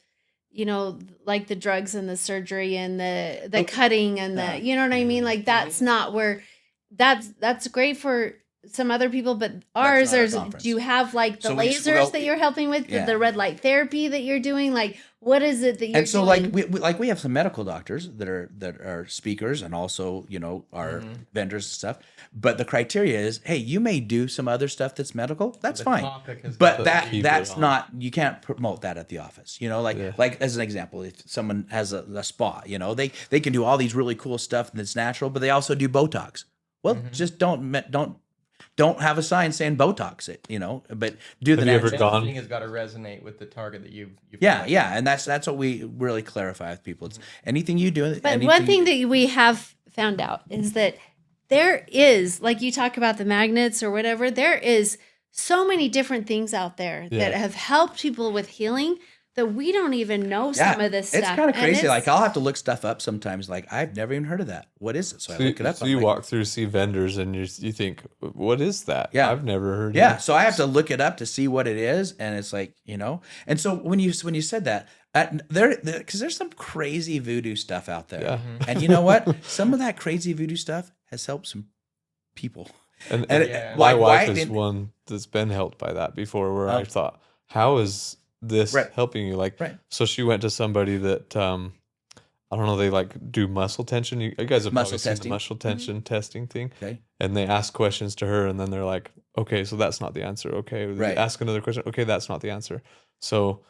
like the drugs and the surgery and the cutting and the, you know what I mean? Like that's not where that's great for some other people, but ours not our is, conference. do you have like the So we lasers that you're helping with, Yeah. the red light therapy that you're doing? Like, what is it that you're And so doing? we have some medical doctors that are speakers and also, you know, are vendors and stuff. But the criteria is, hey, you may do some other stuff that's medical. That's The fine. topic has But got to keep it that's on. not, you can't promote that at the office. You know, like Yeah. like as an example, if someone has a spa, you know, they can do all these really cool stuff that's natural, but they also do Botox. Well, just don't have a sign saying Botox it, you know, but do the Have you ever natural. gone- Messaging has got to resonate with the target that you've Yeah, and that's what we really clarify with people. It's anything you do. But one thing that we have found out is that there is, like you talk about the magnets or whatever, there is so many different things out there that Yeah. have helped people with healing that we don't even know some of this stuff. It's kind of And crazy. it's- Like I'll have to look stuff up sometimes. Like I've never even heard of that. What is it? So I look it up. So I'm you like, walk through, see vendors, and you think, what is that? Yeah. I've never heard yeah. of it. So I have to look it up to see what it is, and it's like, you know. And so when you said that, because there's some crazy voodoo stuff out there, Yeah. and you know what? Some of that crazy voodoo stuff has helped some people. And, And Yeah. my why wife is didn't- one that's been helped by that before, where Oh. I thought, how is this Right. helping you? Like, Right. so she went to somebody that, I don't know, they like do muscle tension. You guys have Muscle probably seen the testing. muscle tension testing thing. Okay. And they ask questions to her, and then they're like, okay, so that's not the answer. Okay. They Right. ask another question. Okay, that's not the answer. So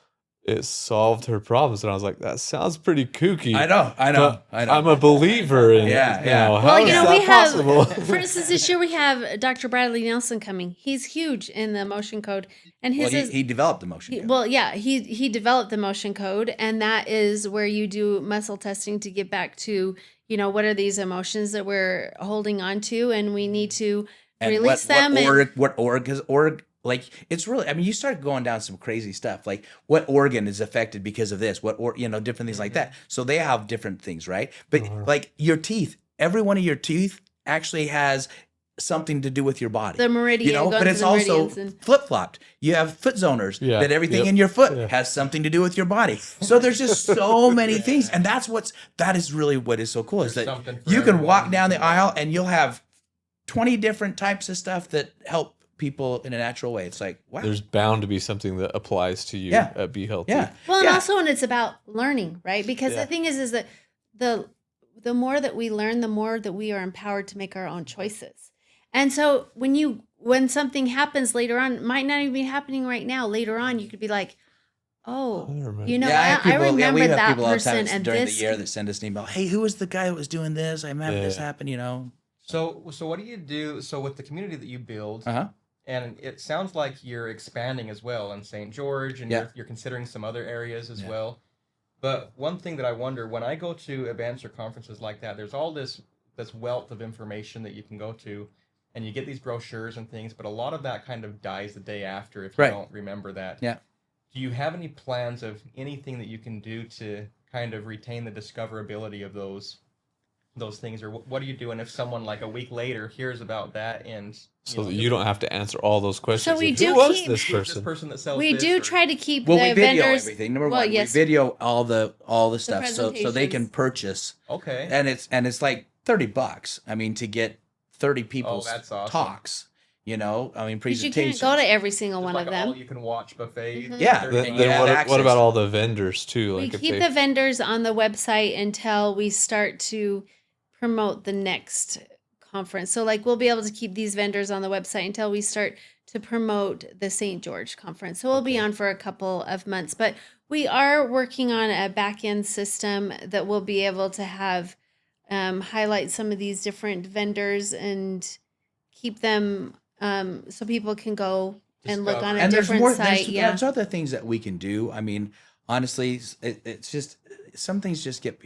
it solved her problems. And I was like, that sounds pretty kooky. I know. but I know. I'm a believer in Yeah, it yeah. now. Well, How Well, is you know, that we have, possible? for instance, this year we have Dr. Bradley Nelson coming. He's huge in the motion code, and Well, his he developed the motion. code. well, yeah, he developed the motion code, and that is where you do muscle testing to get back to, you know, what are these emotions that we're holding on to, and we need to And release them. What org, like it's really, I mean, you start going down some crazy stuff. Like what organ is affected because of this? You know, different things like that. So they have different things, right? But like your teeth, every one of your teeth actually has something to do with your body. The meridian, you know, going but to it's the also meridians and- flip flopped. You have foot zoners Yeah. that everything Yep. in your foot Yeah. has something to do with your body. So there's just so many things, and that is really what is so cool is There's that something for you can walk everyone. down the aisle and you'll have 20 different types of stuff that help people in a natural way. It's like, wow. There's bound to be something that applies to you Yeah. at Be Healthy. Yeah. Well, and Yeah. also, and it's about learning, right? Because Yeah. the thing is that the more that we learn, the more that we are empowered to make our own choices. And so when something happens later on, might not even be happening right now. Later on, you could be like, oh, I remember. you know, Yeah, I remember we have that people all the person time and during this. the year that send us an email. Hey, who was the guy that was doing this? I'm having this Yeah. happen, you know. So what do you do? So with the community that you build, Uh-huh. and it sounds like you're expanding as well in St. George, and Yeah. you're considering some other areas as Yeah. well. But one thing that I wonder, when I go to events or conferences like that, there's all this wealth of information that you can go to, and you get these brochures and things, but a lot of that kind of dies the day after if you Right. don't remember that. Yeah. Do you have any plans of anything that you can do to kind of retain the discoverability of those things, or what are you doing if someone like a week later hears about that and So that you don't have to answer all those questions. So we of, do who was keep- this who's this person? person that sells We this, do or- try to keep Well, the we video vendors. everything. Number well, one, yes. we video all the stuff so they can presentations. purchase, Okay. and it's like $30. I mean, to get 30 people's that's awesome. talks. You know, I mean, Because you presentations. can't go to every single Just one like of them. all you can watch buffet. Mhm. Yeah, Then, and you then have what access about to- all the vendors too? We Like if keep they, the vendors on the website until we start to promote the next conference. So like we'll be able to keep these vendors on the website until we start to promote the St. George conference. So we'll be on for a couple of months, but we are working on a back end system that will be able to have highlight some of these different vendors and keep them so people can go and look on a and there's different more. site. There's other things that we can do. I mean, honestly, it's just some things just get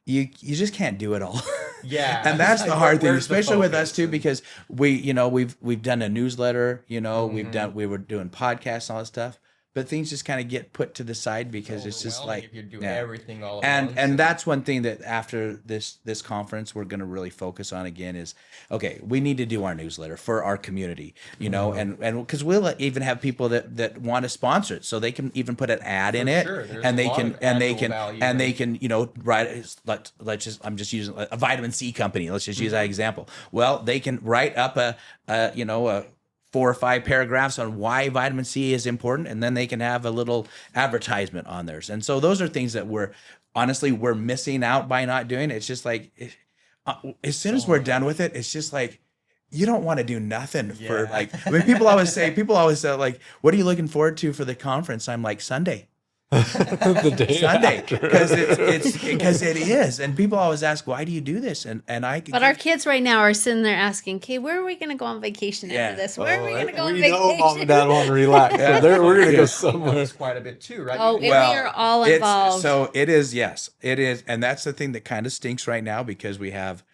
you just can't do it all. Yeah. And that's the hard thing, Where's the especially with us focus? too, because we've done a newsletter, Mm-hmm. we were doing podcasts and all that stuff. but things just kind of get put to the side because it's just overwhelming like, if you're doing yeah. everything all at and once. that's one thing that after this conference we're going to really focus on again is, okay, we need to do our newsletter for our community, you know, and because we'll even have people that want to sponsor it, so they can even put an ad in it, sure. There's and a they lot can of and they annual can value and they in- can, you know, write, let's just, I'm just using a vitamin C company, let's just use that example. Well, they can write up a 4 or 5 paragraphs on why vitamin C is important, and then they can have a little advertisement on theirs. And so those are things that we're missing out by not doing it. It's just like, as soon as we're done with it, it's just like, you don't want to do nothing for Yeah. like, I mean, people always say like, what are you looking forward to for the conference? I'm like, Sunday. The day Sunday, after. because it is, and people always ask, why do you do this? And I But our kids right now are sitting there asking, "Okay, where are we going to go on vacation Yeah. after this? Where are we going to go on We vacation?" know mom and dad want to relax. Yeah. So we're going to go Yeah. somewhere. It's quite a bit too, right? Oh, You- we are all involved. So it is, yes, it is, and that's the thing that kind of stinks right now, because we have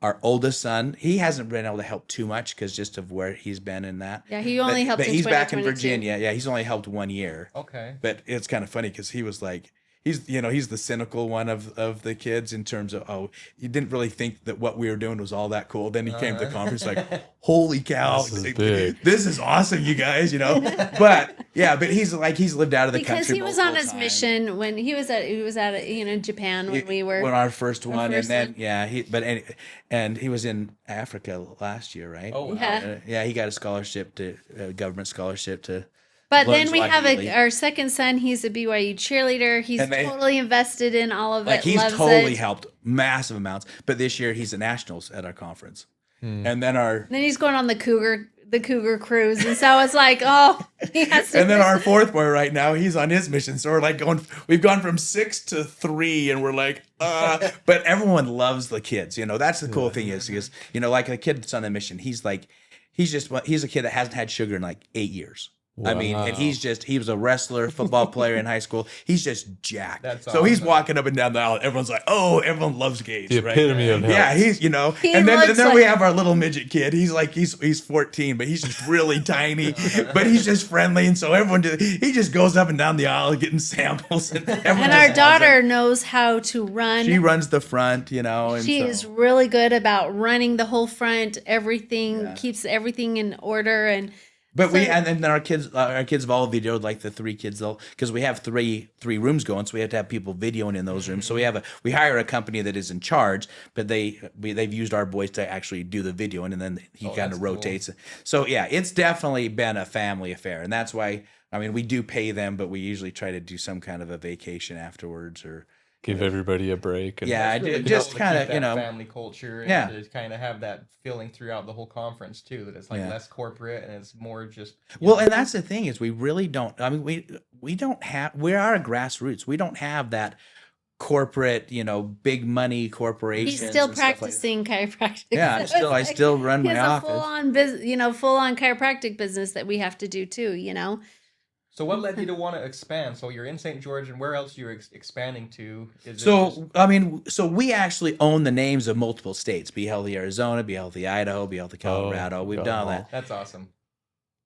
our oldest son. He hasn't been able to help too much because just of where he's been in that. Yeah, he only helped But in he's back in 2022. Virginia. Yeah, he's only helped 1 year. okay. But it's kind of funny because he was like, he's the cynical one of the kids in terms of, oh, he didn't really think that what we were doing was all that cool. Then he came to the conference like, holy cow, This is big. this is awesome, you guys, you know. But yeah, but he's lived out of the Because country he was on multiple his times. mission when he was at Japan when we were. when our first one, first and then one. yeah, and he was in Africa last year, right? Oh, wow. Yeah. Yeah, he got a scholarship to government scholarship to. But Learn then we have Swahili. our second son. He's a BYU cheerleader. He's And they- totally invested in all of Like it. he's loves totally it. helped massive amounts. But this year he's at nationals at our conference, Hmm. and then our Then he's going on the Cougar cruise, and so it's like, oh, he has to. and then our fourth boy right now, he's on his mission. So we're like we've gone from 6 to 3, and we're like, but everyone loves the kids. You know, that's the cool thing is, you know, like a kid that's on the mission, he's a kid that hasn't had sugar in like 8 years. I mean, and he was a wrestler, football player in high school. He's just jacked. That's so he's awesome. walking up and down the aisle. Everyone's like, oh, everyone loves Gage, The right? epitome of health. Yeah, he's, you know, He and then looks we like- have our little midget kid. He's 14, but he's just really tiny, but he's just friendly. And so he just goes up and down the aisle getting samples. And, everyone And just our loves daughter him. knows how to run. She runs the front, you know. And She so, is really good about running the whole front. Everything Yeah. keeps everything in order, and But so- and then our kids have all videoed, like the 3 kids, though, because we have three rooms going, so we have to have people videoing in those rooms. So we hire a company that is in charge, but they've used our boys to actually do the videoing, and then he kind that's of cool. rotates. So yeah, it's definitely been a family affair, and that's why, I mean, we do pay them, but we usually try to do some kind of a vacation afterwards, or Give everybody a break. And Yeah, I It's really do- just cool to kinda, keep that you know, family culture, and yeah. to kind of have that feeling throughout the whole conference too. That it's like Yeah. less corporate and it's more just Well, and that's the thing is we really don't. I mean, we don't have. We are a grassroots. We don't have that corporate, you know, big money corporations. he's still and stuff like that. practicing chiropractic. Yeah, I still run he my has a office. full on business, full on chiropractic business that we have to do too. You know, So what led you to want to expand? So you're in St. George, and where else you're expanding to? Is it just- So I mean, so we actually own the names of multiple states: Be Healthy Arizona, Be Healthy Idaho, Be Healthy Colorado. We've got done all them all. that, that's awesome.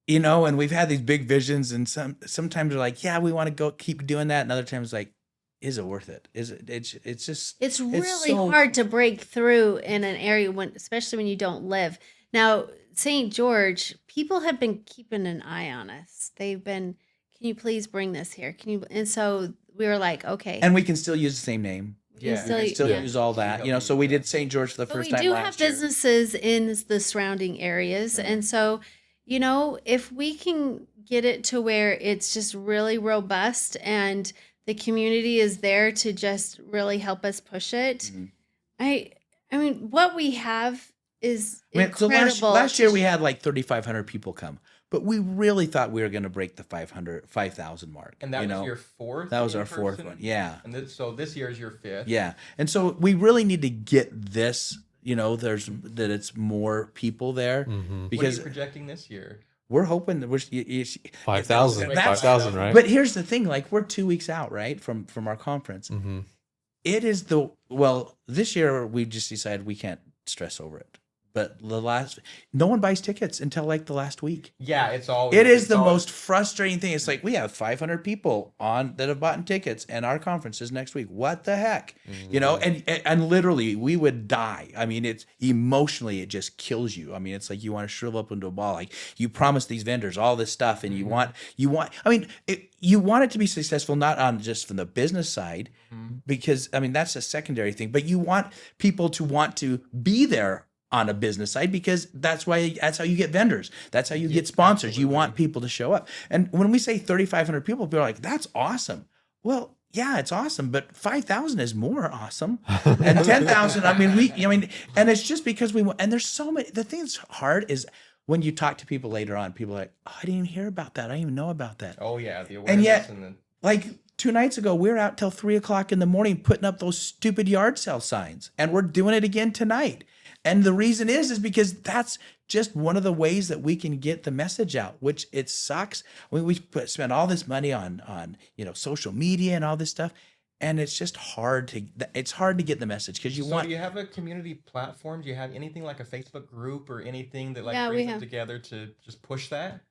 you know, and we've had these big visions, and sometimes we're like, yeah, we want to go keep doing that, and other times like, is it worth it? Is it? It's just it's really so- hard to break through in an area especially when you don't live. Now, St. George, people have been keeping an eye on us. They've been, can you please bring this here? Can you? And so we were like, okay. and we can still use the same name. We can Yeah. We still- can still yeah. use all that, you know. So we did St. George for the But first we time do last have year. businesses in the surrounding areas, and so you know, if we can get it to where it's just really robust and the community is there to just really help us push it, Mhm. I mean, what we have is I mean, so incredible. last year we had like 3,500 people come, but we really thought we were going to break the 5,000 mark. And that you was know? your fourth. That was in our fourth person? one. Yeah. And so this year is your fifth. Yeah. And so we really need to get this, you know, that it's more people there Mhm. because what are you projecting this year? we're hoping that 5,000, That's- 5,000, right? But here's the thing, like we're 2 weeks out, right, from our conference. Mm-hmm. It is this year we just decided we can't stress over it. but no one buys tickets until like the last week. Yeah, It is the most frustrating thing. It's like we have 500 people on that have bought tickets, and our conference is next week. What the heck, And literally, we would die. I mean, it's emotionally, it just kills you. I mean, it's like you want to shrivel up into a ball. Like you promise these vendors all this stuff, and you want. I mean, you want it to be successful, not on just from the business side, because I mean that's a secondary thing. But you want people to want to be there on a business side, because that's how you get vendors. That's how you get sponsors. Absolutely. You want people to show up. And when we say 3,500 people are like, that's awesome. Well, yeah, it's awesome, but 5,000 is more awesome. And 10,000, and it's just because and there's so many, the thing that's hard is when you talk to people later on, people are like, oh, I didn't even hear about that. I didn't even know about that. Oh yeah. The awareness. And yet, like 2 nights ago, we were out till 3:00 in the morning putting up those stupid yard sale signs, and we're doing it again tonight. And the reason is because that's just one of the ways that we can get the message out, which it sucks. We spend all this money on social media and all this stuff, and it's just hard to get the message because do you have a community platform? Do you have anything like a Facebook group or anything that brings them together to just push that?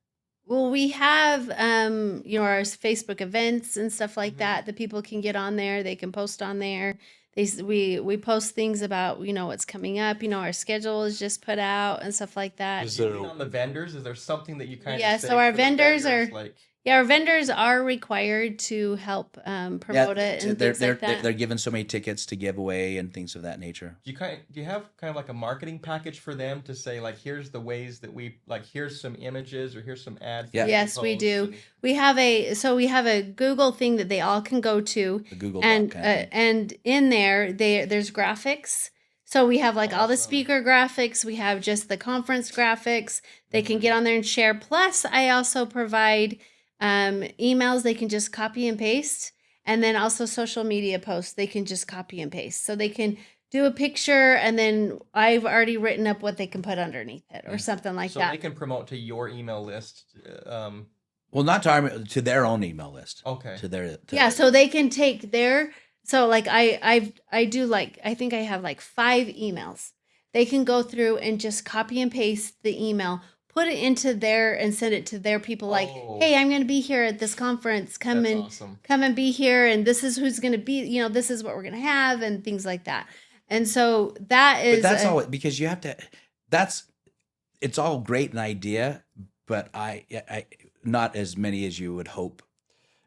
Well, we have our Facebook events and stuff like that people can get on there. They can post on there. We post things about what's coming up. Our schedule is just put out and stuff like that. Is there on the vendors? Is there something that you kind of so our vendors our vendors are required to help promote it and things like that. They're given so many tickets to give away and things of that nature. Do you have kind of like a marketing package for them to say like, here's the ways that we here's some images or here's some ads? Yeah. Yes, we do. We have a Google thing that they all can go to. The Google and in there's graphics. So we have all the speaker graphics. We have just the conference graphics. They can get on there and share. Plus, I also provide emails they can just copy and paste, and then also social media posts they can just copy and paste. So they can do a picture, and then I've already written up what they can put underneath it or something like that. So they can promote to your email list. Well, not to their own email list. Okay. So they can take their. So I do I think I have 5 emails. They can go through and just copy and paste the email, put it into and send it to their people. Hey, I'm going to be here at this conference. Come and be here. And this is who's going to be, this is what we're going to have and things like that. And so that is, but that's all because you have to, it's all great an idea, but I not as many as you would hope.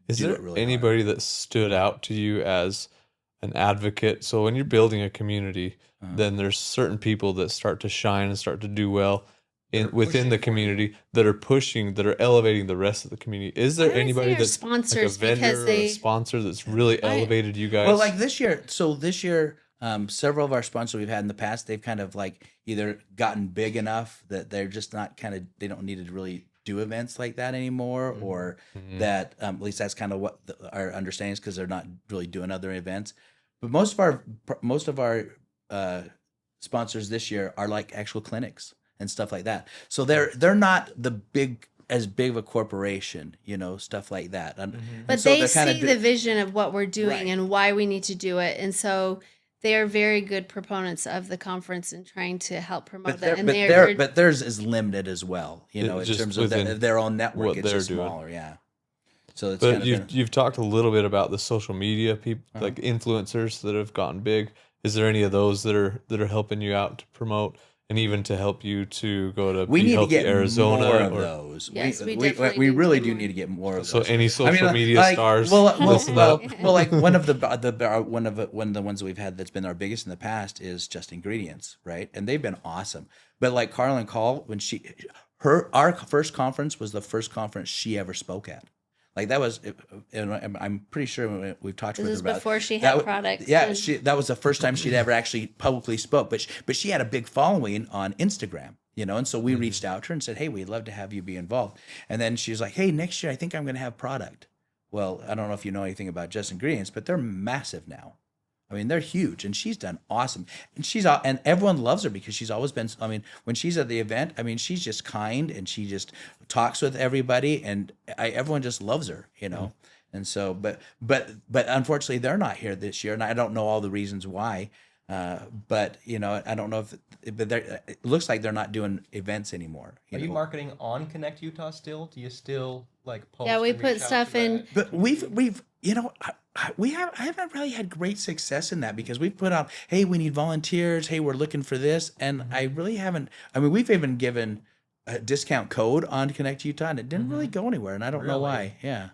Is there really anybody that stood out to you as an advocate? So when you're building a community, then there's certain people that start to shine and start to do well within the community that are elevating the rest of the community. Is there anybody that's sponsors, like a vendor or a sponsor that's really elevated you guys? Well, like this year, several of our sponsors we've had in the past, they've kind of either gotten big enough that they're just not they don't need to really do events like that anymore, or that at least that's kind of what our understanding is, because they're not really doing other events. But most of our sponsors this year are actual clinics and stuff like that. So they're not as big of a corporation, stuff like that. But so they see the vision of what we're doing and why we need to do it, and so they are very good proponents of the conference and trying to help promote that. But theirs is limited as well, in terms of their own network. It's just smaller, yeah. So it's you've talked a little bit about the social media people, like influencers that have gotten big. Is there any of those that are helping you out to promote, and even to help you to go to Be Healthy Arizona? More of those. Yes, we really do need to get more of those. So any social media stars? Well, one of the ones that we've had that's been our biggest in the past is Just Ingredients, right? And they've been awesome. But Carlin Call, when our first conference was the first conference she ever spoke at. That was, and I'm pretty sure we've talked with her about. This was before she had products. Yeah, that was the first time she'd ever actually publicly spoke. But she had a big following on Instagram, and so we reached out to her and said, hey, we'd love to have you be involved. And then she was like, hey, next year I think I'm going to have product. Well, I don't know if you know anything about Just Ingredients, but they're massive now. I mean, they're huge, and she's done awesome. And everyone loves her because she's always been, when she's at the event, she's just kind, and she just talks with everybody, and everyone just loves her, And so, but unfortunately they're not here this year, and I don't know all the reasons why. But I don't know but it looks like they're not doing events anymore. Are you marketing on Connect Utah still? Do you still like post? Yeah, we and put reach out stuff to in. that? But we've I haven't really had great success in that because we've put out, hey, we need volunteers. Hey, we're looking for this. And I really haven't, I mean, we've even given a discount code on Connect Utah and it didn't really go anywhere. And I don't know why. Yeah.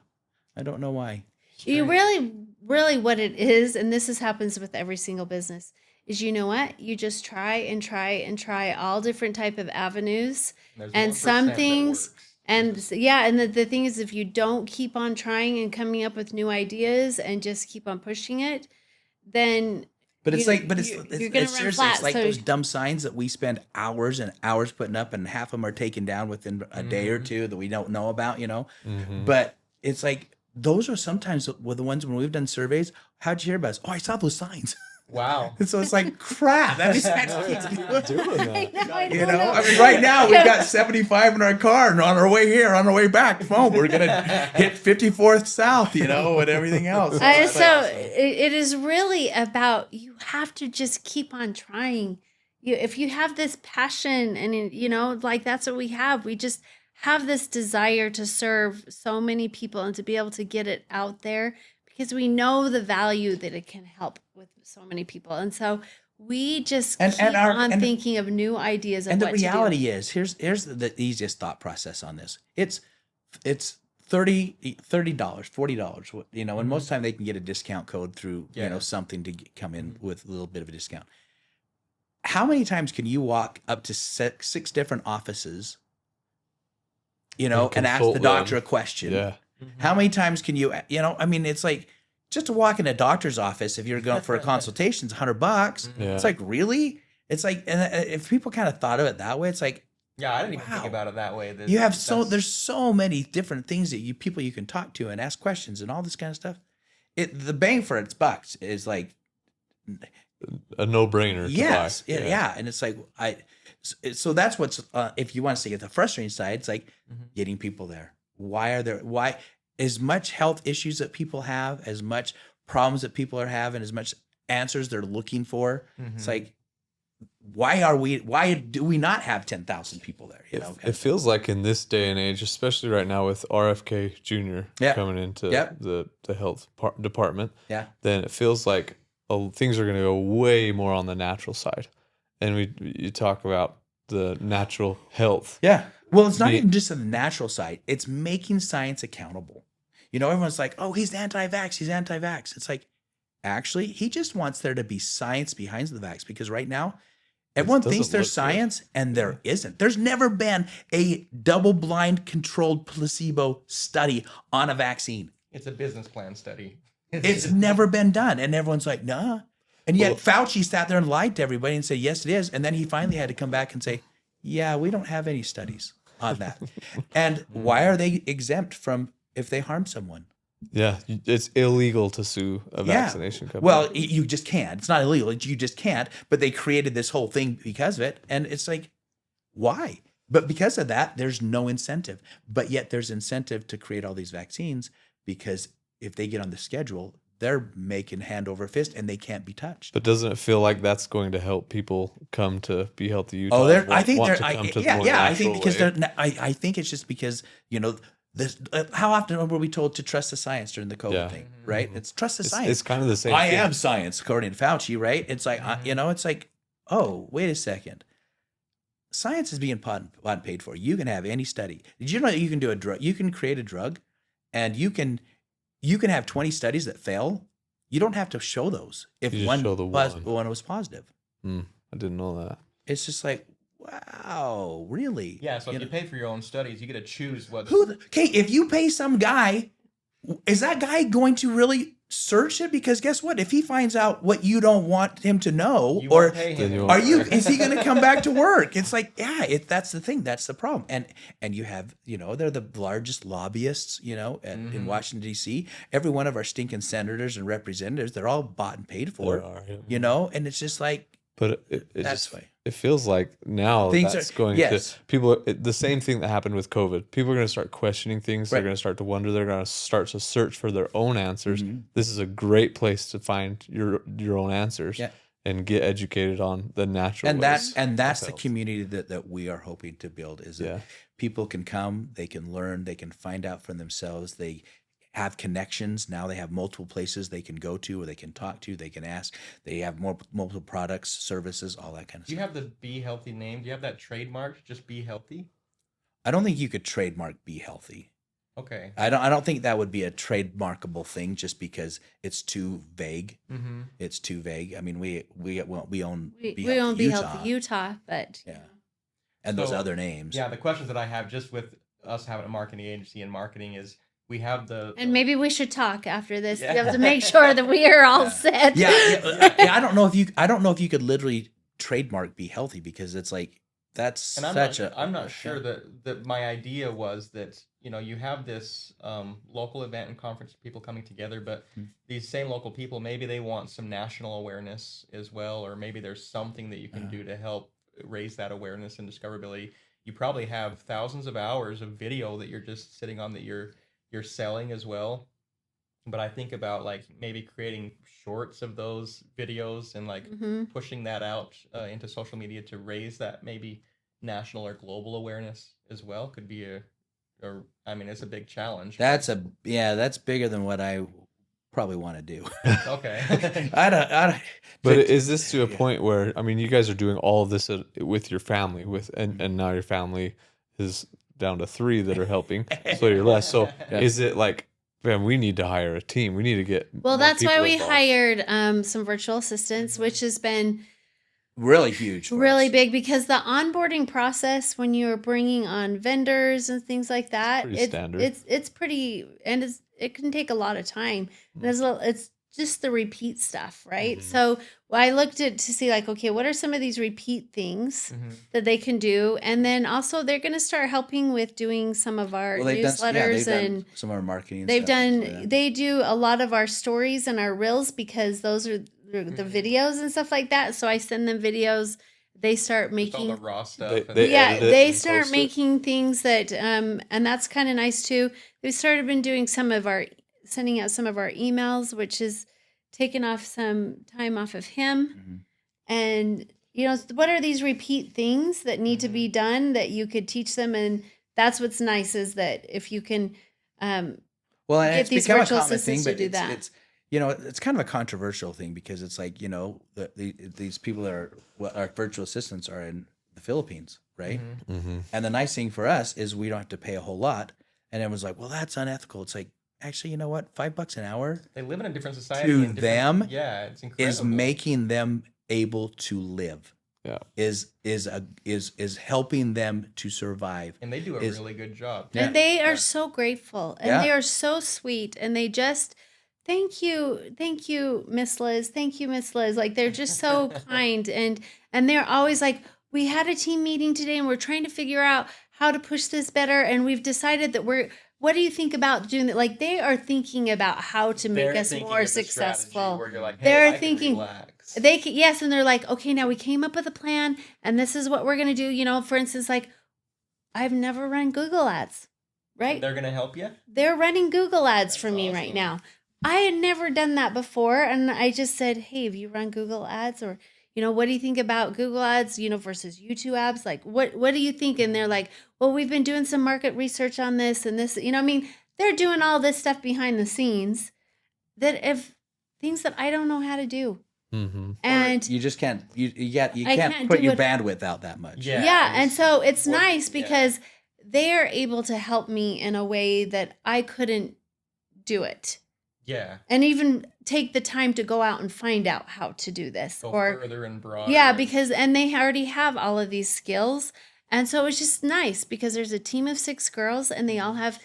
I don't know why. You really what it is, and happens with every single business, is you know what? You just try and try and try all different type of avenues. There's And 1% some that things, works. and yeah, and the thing is, if you don't keep on trying and coming up with new ideas and just keep on pushing it, then But it's you're you're gonna run seriously, flat. it's like So those dumb signs that we spend hours and hours putting up and half of them are taken down within a day or two that we don't know about, But it's like, those are sometimes the ones when we've done surveys. How'd you hear about us? Oh, I saw those signs. Wow. And so it's like, crap. That means I keep doing that. I You don't know, know. I mean, right now we've got 75 in our car, and on our way here, on our way back home, we're gonna hit 54th South, and everything else. It is really about, you have to just keep on trying. If you have this passion and like that's what we have. We just have this desire to serve so many people and to be able to get it out there because we know the value that it can help with so many people. And so we just keep on thinking of new ideas of and what the to do. reality is, here's the easiest thought process on this. It's $30, $40, and most of the time they can get a discount code through something to come in with a little bit of a discount. How many times can you walk up to six different offices, and ask the doctor a question? Yeah. How many times can you, I mean, it's like, just to walk in a doctor's office, if you're going for a consultation, it's $100. Yeah. It's like, really? It's like, and if people kind of thought of it that way, it's like, Yeah, I didn't even think about it that way. you have there's so many different things that people you can talk to and ask questions and all this kind of stuff. The bang for its bucks is like a no-brainer. yes, to buy. yeah, and it's like so that's what's if you want to say the frustrating side, it's like getting people there. Why as much health issues that people have, as much problems that people are having, as much answers they're looking for, it's like, why do we not have 10,000 people there? It feels like in this day and age, especially right now with RFK Jr. coming into the health department, then it feels like things are going to go way more on the natural side. And you talk about the natural health. Yeah. Well, it's not even just on the natural side. It's making science accountable. Everyone's like, oh, he's anti-vax. He's anti-vax. It's like, actually, he just wants there to be science behind the vax, because right now, everyone thinks there's science and there isn't. There's never been a double-blind controlled placebo study on a vaccine. It's a business plan study. It's never been done. And everyone's like, nah. And yet Fauci sat there and lied to everybody and said, yes, it is. And then he finally had to come back and say, yeah, we don't have any studies on that. And why are they exempt from if they harm someone? Yeah, it's illegal to sue a vaccination company. Well, you just can't. It's not illegal. You just can't. But they created this whole thing because of it. And it's like, why? But because of that, there's no incentive. But yet there's incentive to create all these vaccines, because if they get on the schedule, they're making hand over fist and they can't be touched. But doesn't it feel like that's going to help people come to be healthy Utah? I think they're I think it's just because, this, how often were we told to trust the science during the COVID thing, right? It's trust the science. It's kind of the same I thing. am science, according to Fauci, right? It's like, it's like, oh, wait a second. Science is being bought and paid for. You can have any study. Did you know that you can do a drug? You can create a drug, and you can have 20 studies that fail. You don't have to show those if one was positive. I didn't know that. It's just like, wow, really? Yeah, so if you pay for your own studies, you get to choose what. Okay, if you pay some guy, is that guy going to really search it? Because guess what? If he finds out what you don't want him to know, You won't pay him. is he going to come back to work? It's like, that's the thing. That's the problem. And you have, they're the largest lobbyists, in Washington, D.C. Every one of our stinking senators and representatives, they're all bought and paid for, and it's just like, but it feels like now people, the same thing that happened with COVID. People are going to start questioning things. Right. They're going to start to wonder. They're going to start to search for their own answers. This is a great place to find your own answers. Yeah. and get educated on the natural And ways that's of the health. community that we are hoping to build, is that Yeah. people can come, they can learn, they can find out for themselves. They have connections. Now they have multiple places they can go to, or they can talk to, they can ask. They have multiple products, services, all that kind of Do you stuff. have the Be Healthy name? Do you have that trademarked? Just Be Healthy? I don't think you could trademark Be Healthy. Okay. I don't think that would be a trademarkable thing, just because it's too vague. Mm-hmm. It's too vague. I mean, we own We own Be Healthy Utah, but Yeah. And those So, other names. Yeah, the questions that I have just with us having a marketing agency and marketing is we have and maybe we should talk after this. Yeah. You have to make sure that we are all Yeah. set. Yeah, I don't know if you could literally trademark Be Healthy, because it's like, that's And I'm not sure that my idea was that, you know, you have this local event and conference, people coming together, but these same local people, maybe they want some national awareness as well, or maybe there's something that you can do to help raise that awareness and discoverability. You probably have thousands of hours of video that you're just sitting on that you're selling as well. But I think about like maybe creating shorts of those videos and like pushing that out into social media to raise that maybe national or global awareness as well could be I mean, it's a big challenge. That's bigger than what I probably want to do. Okay. I don't. But is this to a point where, I mean, you guys are doing all of this with your family, and now your family is down to 3 that are helping, so you're less. So is it like, man, we need to hire a team. We need to get Well, more that's why people we involved. hired some virtual assistants, which has been really huge. For really us. big, because the onboarding process when you're bringing on vendors and things like that, pretty standard. It's pretty, and it can take a lot of time. And it's just the repeat stuff, right? So I looked at to see like, okay, what are some of these repeat things that they can do, and then also they're going to start helping with doing some of our newsletters done some of our marketing. They've stuff, done, so, yeah. they do a lot of our stories and our reels, because those are the videos and stuff like that. So I send them videos. They start Just all making, the raw stuff. They edit it they and start post it. making things that, and that's kind of nice too. They started been doing sending out some of our emails, which is taking off some time off of him. And, you know, what are these repeat things that need to be done that you could teach them? And that's what's nice, is that if you can, Well, and get it's these become a virtual common thing, assistants to but do that. it's you know, it's kind of a controversial thing, because it's like, you know, these people that are our virtual assistants are in the Philippines, right? And the nice thing for us is we don't have to pay a whole lot. And everyone's like, well, that's unethical. It's like, actually, you know what? $5 an hour They live in a different society. to and different- them yeah, it's incredible. is making them able to live. Yeah. Is helping them to survive. And they do a really good job. Yeah. And they are so grateful, and Yeah. they are so sweet, and they just thank you, Miss Liz, thank you, Miss Liz. Like, they're just so kind, and they're always like, we had a team meeting today, and we're trying to figure out how to push this better, and we've decided that what do you think about doing that? Like, they are thinking about how to make us more successful. Where you're like, They're hey, I can thinking- relax. Yes, and they're like, okay, now we came up with a plan, and this is what we're gonna do. You know, for instance, like, I've never run Google ads, right? They're gonna help you. They're running Google ads for That's me awesome. right now. I had never done that before, and I just said, hey, have you run Google ads? Or, you know, what do you think about Google ads, you know, versus YouTube ads? Like, what do you think? And they're like, well, we've been doing some market research on this and this, you know, I mean, they're doing all this stuff behind the scenes that if things that I don't know how to do. And you just can't you I can't can't put do your it. bandwidth out that much. yeah, and so it's Well, nice yeah. because they are able to help me in a way that I couldn't do it. Yeah. And even take the time to go out and find out how to do this. Go Or further and broader. yeah, because and they already have all of these skills. And so it's just nice because there's a team of 6 girls and they have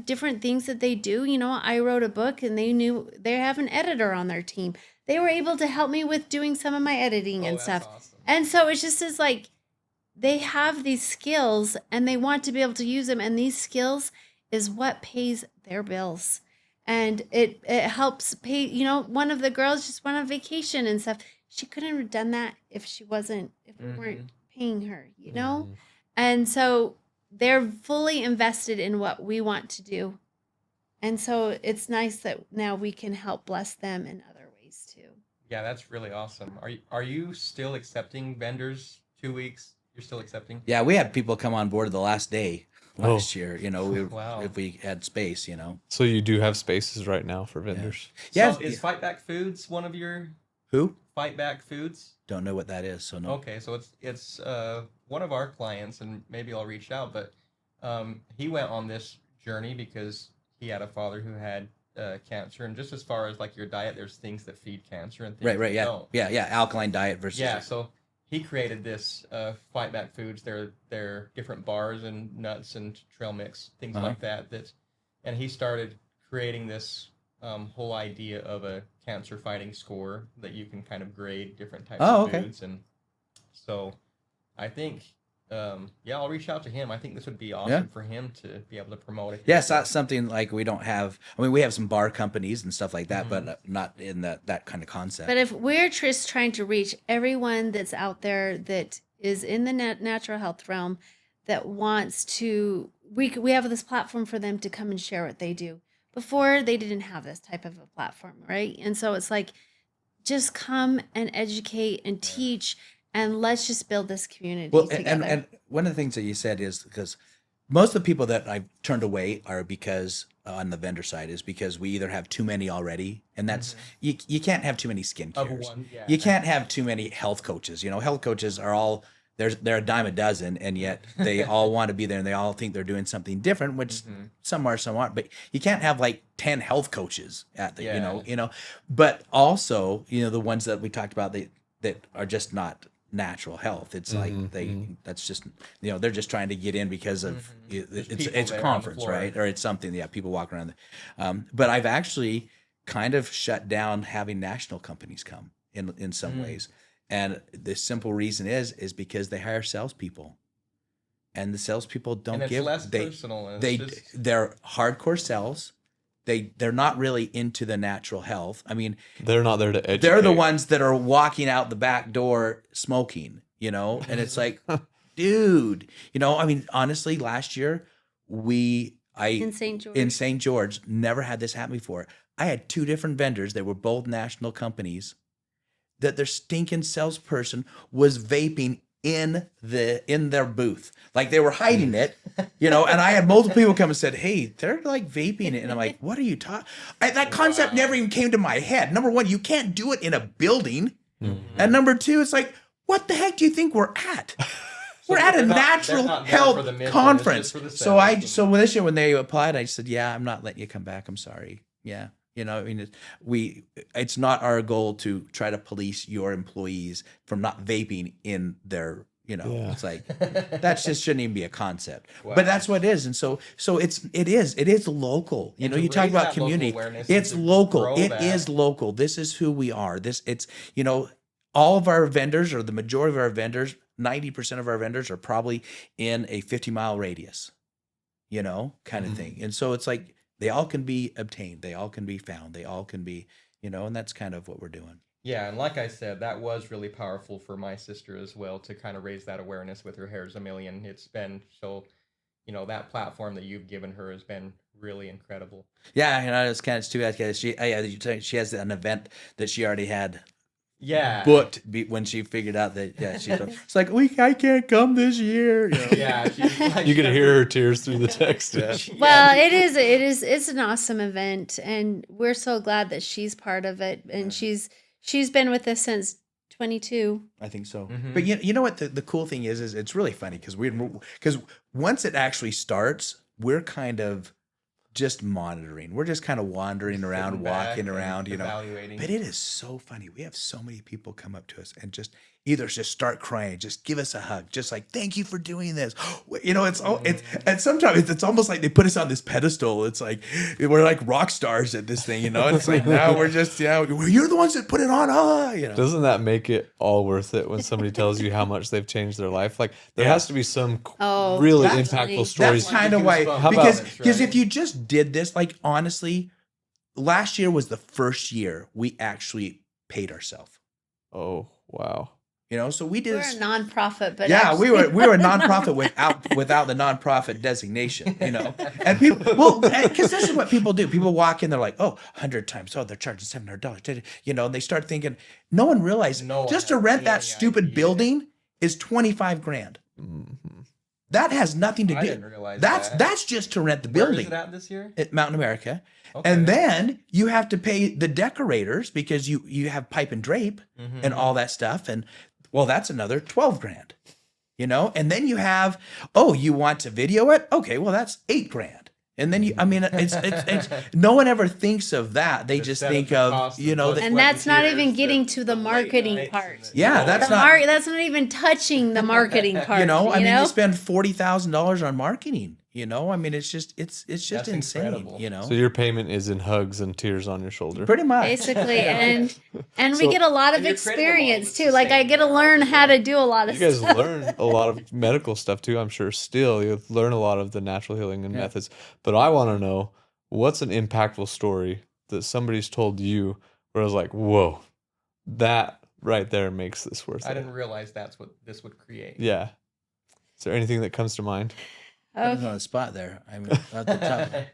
different things that they do. You know, I wrote a book and they have an editor on their team. They were able to help me with doing some of my editing and that's stuff. awesome. And so it's just as like they have these skills and they want to be able to use them. And these skills is what pays their bills. And it helps pay, you know, one of the girls just went on vacation and stuff. She couldn't have done that if we weren't paying her, you know? And so they're fully invested in what we want to do. And so it's nice that now we can help bless them in other ways too. Yeah, that's really awesome. Are you still accepting vendors 2 weeks? You're still accepting? Yeah, we had people come on board the last day Oh. last year. Wow. If we had space. So you do have spaces right now for vendors. Yeah. So is Fight Back Foods one of your Who? Fight Back Foods? Don't know what that is. So no. Okay, so it's one of our clients, and maybe I'll reach out. But he went on this journey because he had a father who had cancer, and just as far as like your diet, there's things that feed cancer and things Right. that Yeah. don't. Yeah. Alkaline diet versus. Yeah, so he created this Fight Back Foods. They're different bars and nuts and trail mix, things Uh-huh. like that. And he started creating this whole idea of a cancer fighting score that you can kind of grade different types Oh, of okay. foods. And so I think, I'll reach out to him. I think this would be awesome for him to be able to promote it. Yes, that's something like we don't have. I mean, we have some bar companies and stuff like that, but not in that kind of concept. But if we're just trying to reach everyone that's out there that is in the natural health realm that wants to, we have this platform for them to come and share what they do. Before, they didn't have this type of a platform, right? And so it's like, just come and educate and teach, and let's just build this community Well, together. and one of the things that you said is because most of the people that I've turned away are because on the vendor side is because we either have too many already, and that's you can't have too many skin Of cares. one, yeah. You can't have too many health coaches. Health coaches are all they're a dime a dozen, and yet they all want to be there, and they all think they're doing something different, which some are, some aren't. But you can't have like 10 health coaches at the Yeah. But also the ones that we talked about that are just not natural health. It's like that's just they're just trying to get in because of it's people a there on the conference, floor. right? Or it's something. Yeah, people walk around. But I've actually kind of shut down having national companies come in some ways. And the simple reason is because they hire salespeople, and the salespeople don't And it's give. less personal. And it's just, They're hardcore sales. They're not really into the natural health. I mean, They're not there to educate. they're the ones that are walking out the back door smoking, and it's like, dude, I mean, honestly, last year in St. George. in St. George never had this happen before. I had two different vendors. They were both national companies. That their stinking salesperson was vaping in their booth, like they were hiding it, and I had multiple people come and said, "Hey, they're like vaping it," and I'm like, "What are you talking?" That concept never even came to my head. Number one, you can't do it in a building, and number two, it's like, what the heck do you think we're at? We're at a they're not natural there for health the mission, conference. it's just for the So this year when they applied, I said, "Yeah, I'm not letting you come back. I'm sorry." Yeah. I mean, it's not our goal to try to police your employees from not vaping in their, it's like, that just shouldn't even be a concept, but that's what it is. And so it is local. And to You talk raise about that local community, awareness it's and to local. grow It that. is local. This is who we are. All of our vendors, or the majority of our vendors, 90% of our vendors are probably in a 50-mile radius, kind of thing. And so it's like, they all can be obtained. They all can be found. They all can be, and that's kind of what we're doing. Yeah, and like I said, that was really powerful for my sister as well to kind of raise that awareness with her Hair's a Million. It's been so, that platform that you've given her has been really incredible. Yeah, it's kind of too bad because she has an event that she already had Yeah. booked when she figured out that it's like I can't come this year. Yeah. She's like, You can hear her tears through the text. Well, it's an awesome event, and we're so glad that she's part of it, and she's been with us since 22. I think so. Mhm. But you know what the cool thing is it's really funny because once it actually starts, we're kind of just monitoring. We're just kind of wandering around, sitting back walking and around, evaluating. But it is so funny. We have so many people come up to us and just either just start crying, just give us a hug, just like, thank you for doing this. And sometimes it's almost like they put us on this pedestal. It's like we're like rock stars at this thing, It's like now we're just you're the ones that put it on. Doesn't that make it all worth it when somebody tells you how much they've changed their life? Like there has to be some really that's- impactful stories. That's kind of why, Goosebumps because moments, right? if you just did this, like honestly, last year was the first year we actually paid ourselves. Oh wow! So we did We're a this. nonprofit, but Yeah, actually, we were a nonprofit without the nonprofit designation, And people, well, because this is what people do. People walk in, they're like, oh, 100 times, oh, they're charging $700, and they start thinking. No one realized No one just to has rent that any stupid idea. building is $25,000. Mhm. That has nothing to I do. didn't realize That's that. that's just to rent the Where is building it at this year? at Mountain America, Okay. and then you have to pay the decorators because you have pipe and drape Mhm. and all that stuff, and well, that's another $12,000, and then you have, oh, you want to video it? Okay, well, that's $8,000. And then it's no one ever thinks of that. They The just set think the of, cost that, blood, and sweat, that's not tears, even getting the- to the late marketing nights part. and Yeah, that's not- That's not even touching the marketing part. you spend $40,000 on marketing. It's just That's insane. incredible. So your payment is in hugs and tears on your shoulder. Pretty much. Basically, and we So- get a lot of And you're creating a model experience that's too. Like I get to sustainable. learn how to do a lot of You guys stuff. learn a lot of medical stuff too, I'm sure. Still, you learn a lot of the natural healing and Yeah. methods. But I want to know, what's an impactful story that somebody's told you where I was like, whoa, that right there makes this worth I it. didn't realize that's what this would create. Yeah. Is there anything that comes to mind? Put us on the spot there. I mean, at the top.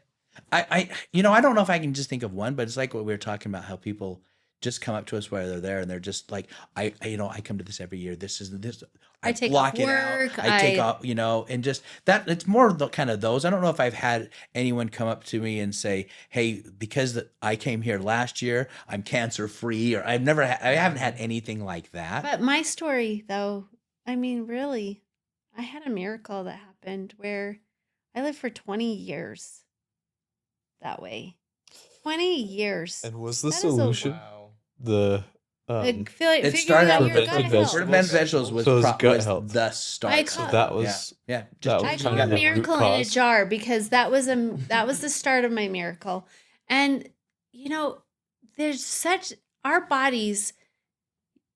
I don't know if I can just think of one, but it's like what we were talking about, how people just come up to us while they're there and they're just like, I come to this every year. This is this. I take block off it work, out. I take off, and just that. It's more the kind of those. I don't know if I've had anyone come up to me and say, "Hey, because I came here last year, I'm cancer free," or I haven't had anything like that. But my story, though, I mean, really, I had a miracle that happened where I lived for 20 years that way. 20 years. And was the That is a- solution Wow. the Like, It figuring started out out your with gut vegetables. health. Fermented vegetables was, So it was gut was health. the start. I So caught- that was yeah. that Just was I kind call of a the root miracle in a cause. jar because that was the start of my miracle. And there's our bodies,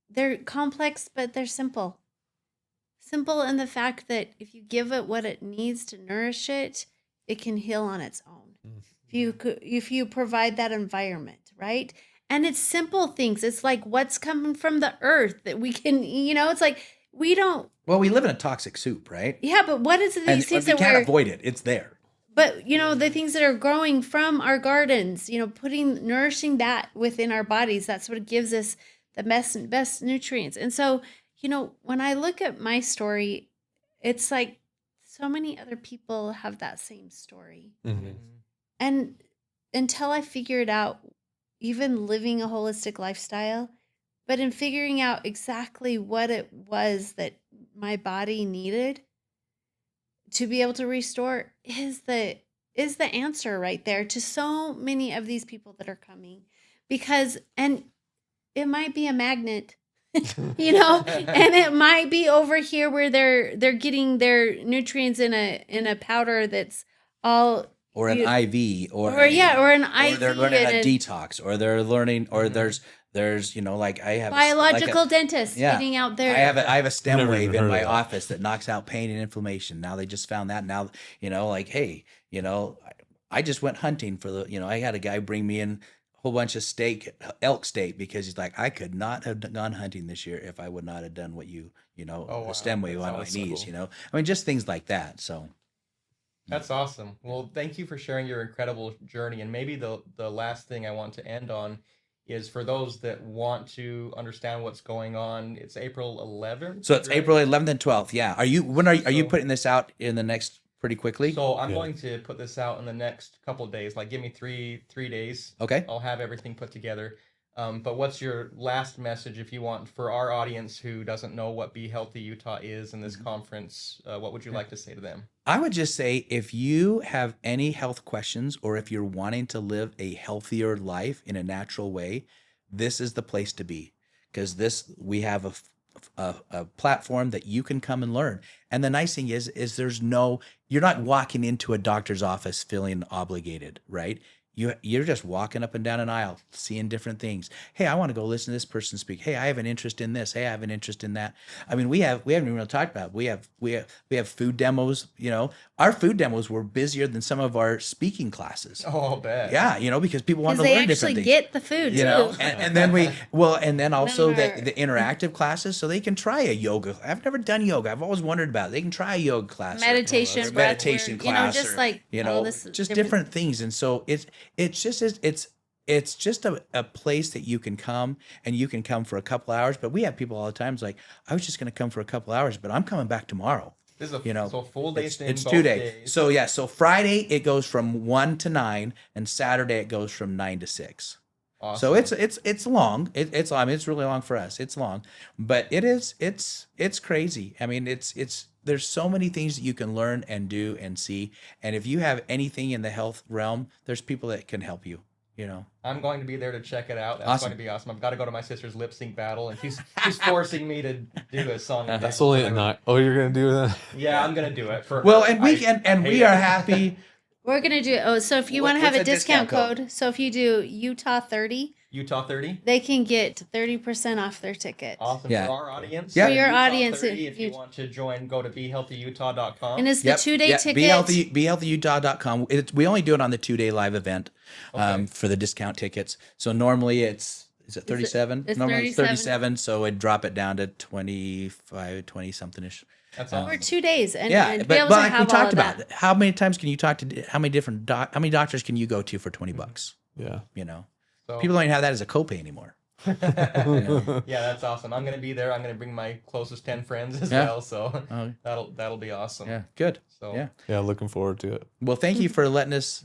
they're complex, but they're simple. Simple in the fact that if you give it what it needs to nourish it, it can heal on its own. If you provide that environment, right? And it's simple things. It's like what's coming from the earth that we can, it's like we don't. Well, we live in a toxic soup, right? Yeah, but what is it? And These things we that can't we're avoid it. It's there. But the things that are growing from our gardens, nourishing that within our bodies, that's what gives us the best nutrients. And so, when I look at my story, it's like so many other people have that same story. Mhm. And until I figured out, even living a holistic lifestyle, but in figuring out exactly what it was that my body needed to be able to restore is the answer right there to so many of these people that are coming, and it might be a magnet, and it might be over here where they're getting their nutrients in a powder that's all Or an IV, or an or IV, they're learning and a a detox, or they're learning, or there's like I have biological like dentist yeah. getting out there. I have a stem Never wave even in heard my of that. office that knocks out pain and inflammation. Now they just found that. Now hey, I just went hunting for I had a guy bring me in a whole bunch of elk steak, because he's like, I could not have gone hunting this year if I would not have done what wow. the stem wave on my That's so knees. cool. I mean, just things like that. So That's awesome. Well, thank you for sharing your incredible journey. And maybe the last thing I want to end on is for those that want to understand what's going on. It's April 11th. So it's right? April 11th and 12th. Yeah. Are you you So- putting this out in the next pretty quickly? So I'm Yeah. going to put this out in the next couple of days. Like, give me three days. Okay. I'll have everything put together. But what's your last message, if you want, for our audience who doesn't know what Be Healthy Utah is in this conference? What would you like to say to them? I would just say, if you have any health questions, or if you're wanting to live a healthier life in a natural way, this is the place to be, because we have a platform that you can come and learn. And the nice thing is you're not walking into a doctor's office feeling obligated, right? you're just walking up and down an aisle, seeing different things. Hey, I want to go listen to this person speak. Hey, I have an interest in this. Hey, I have an interest in that. I mean, we haven't even really talked about it. We have food demos. You know, our food demos were busier than some of our speaking classes. Oh, I'll bet. Yeah, you know, because people want to Because they learn different actually things. get the food You too. know, and then also Then our- the interactive classes, so they can try a yoga. I've never done yoga. I've always wondered about it. They can try a yoga class, or meditation, a breath meditation work, class, just or, like you all know, this just different things. And so it's just a place that you can come, and you can come for a couple hours. But we have people all the time. It's like, I was just going to come for a couple hours, but I'm coming back tomorrow. This is a, You know, so full day thing. It's both 2 days. So yeah, so Friday it goes from 1 to 9, and Saturday it goes from 9 to 6. Awesome. So it's long. I mean, it's really long for us. It's long, but it's crazy. I mean, there's so many things that you can learn and do and see. And if you have anything in the health realm, there's people that can help you. You know, I'm going to be there to check it out. That's Awesome. going to be awesome. I've got to go to my sister's lip sync battle, and she's forcing me to do a song. and That's dance. only at night. Oh, you're gonna do that? Yeah, I'm gonna do it for. well, her. and we hate are it. happy. We're gonna do. So if you want to have What's a the discount discount code, so if you do Utah 30, Utah 30. they can get 30% off their ticket. Awesome Yeah. for our audience. Yeah. For your Utah audience, 30, if if you you- want to join, go to BeHealthyUtah.com. And it's the 2-day ticket. BeHealthyUtah.com. We only do it on the 2-day live event Okay. for the discount tickets. So normally is it 37? It's Normally 37. 37, so it'd drop it down to 25, 20 something ish. That's For awesome. 2 days, and, Yeah, and to but, be able but to like have we all talked of about, that. how many times can you talk to how many different how many doctors can you go to for $20? Yeah. You know, So, people don't even have that as a copay anymore. yeah, that's awesome. I'm gonna be there. I'm gonna bring my closest 10 friends as Yeah. well. So Oh, that'll be awesome. yeah, good. So Yeah. Yeah, looking forward to it. Well, thank you for letting us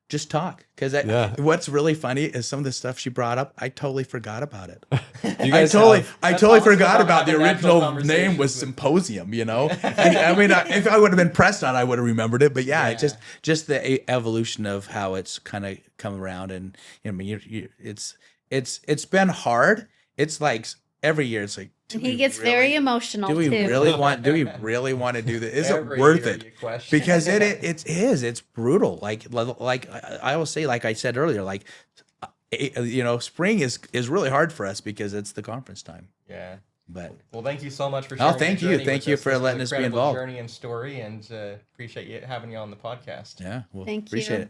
just talk, because Yeah. what's really funny is some of the stuff she brought up. I totally forgot about it. You I guys totally have- That's forgot awesome about about the having natural original name conversations was with- Symposium. You know, I mean, if I would have been pressed on, I would have remembered it. But yeah, Yeah. just the evolution of how it's kind of come around, and I mean, it's been hard. It's like every year, it's like do And he we gets really- very emotional Do we too. really want? Do we really want to do this? Is it Every worth year it? you question. Because it's brutal. Like I always say, like I said earlier, like you know, spring is really hard for us because it's the conference time. Yeah. But Well, thank you so much for Oh, sharing. thank your you. journey Thank with you us. for This was letting an us be incredible involved. Journey and story, and appreciate having you on the podcast. yeah, well, Thank you. appreciate it.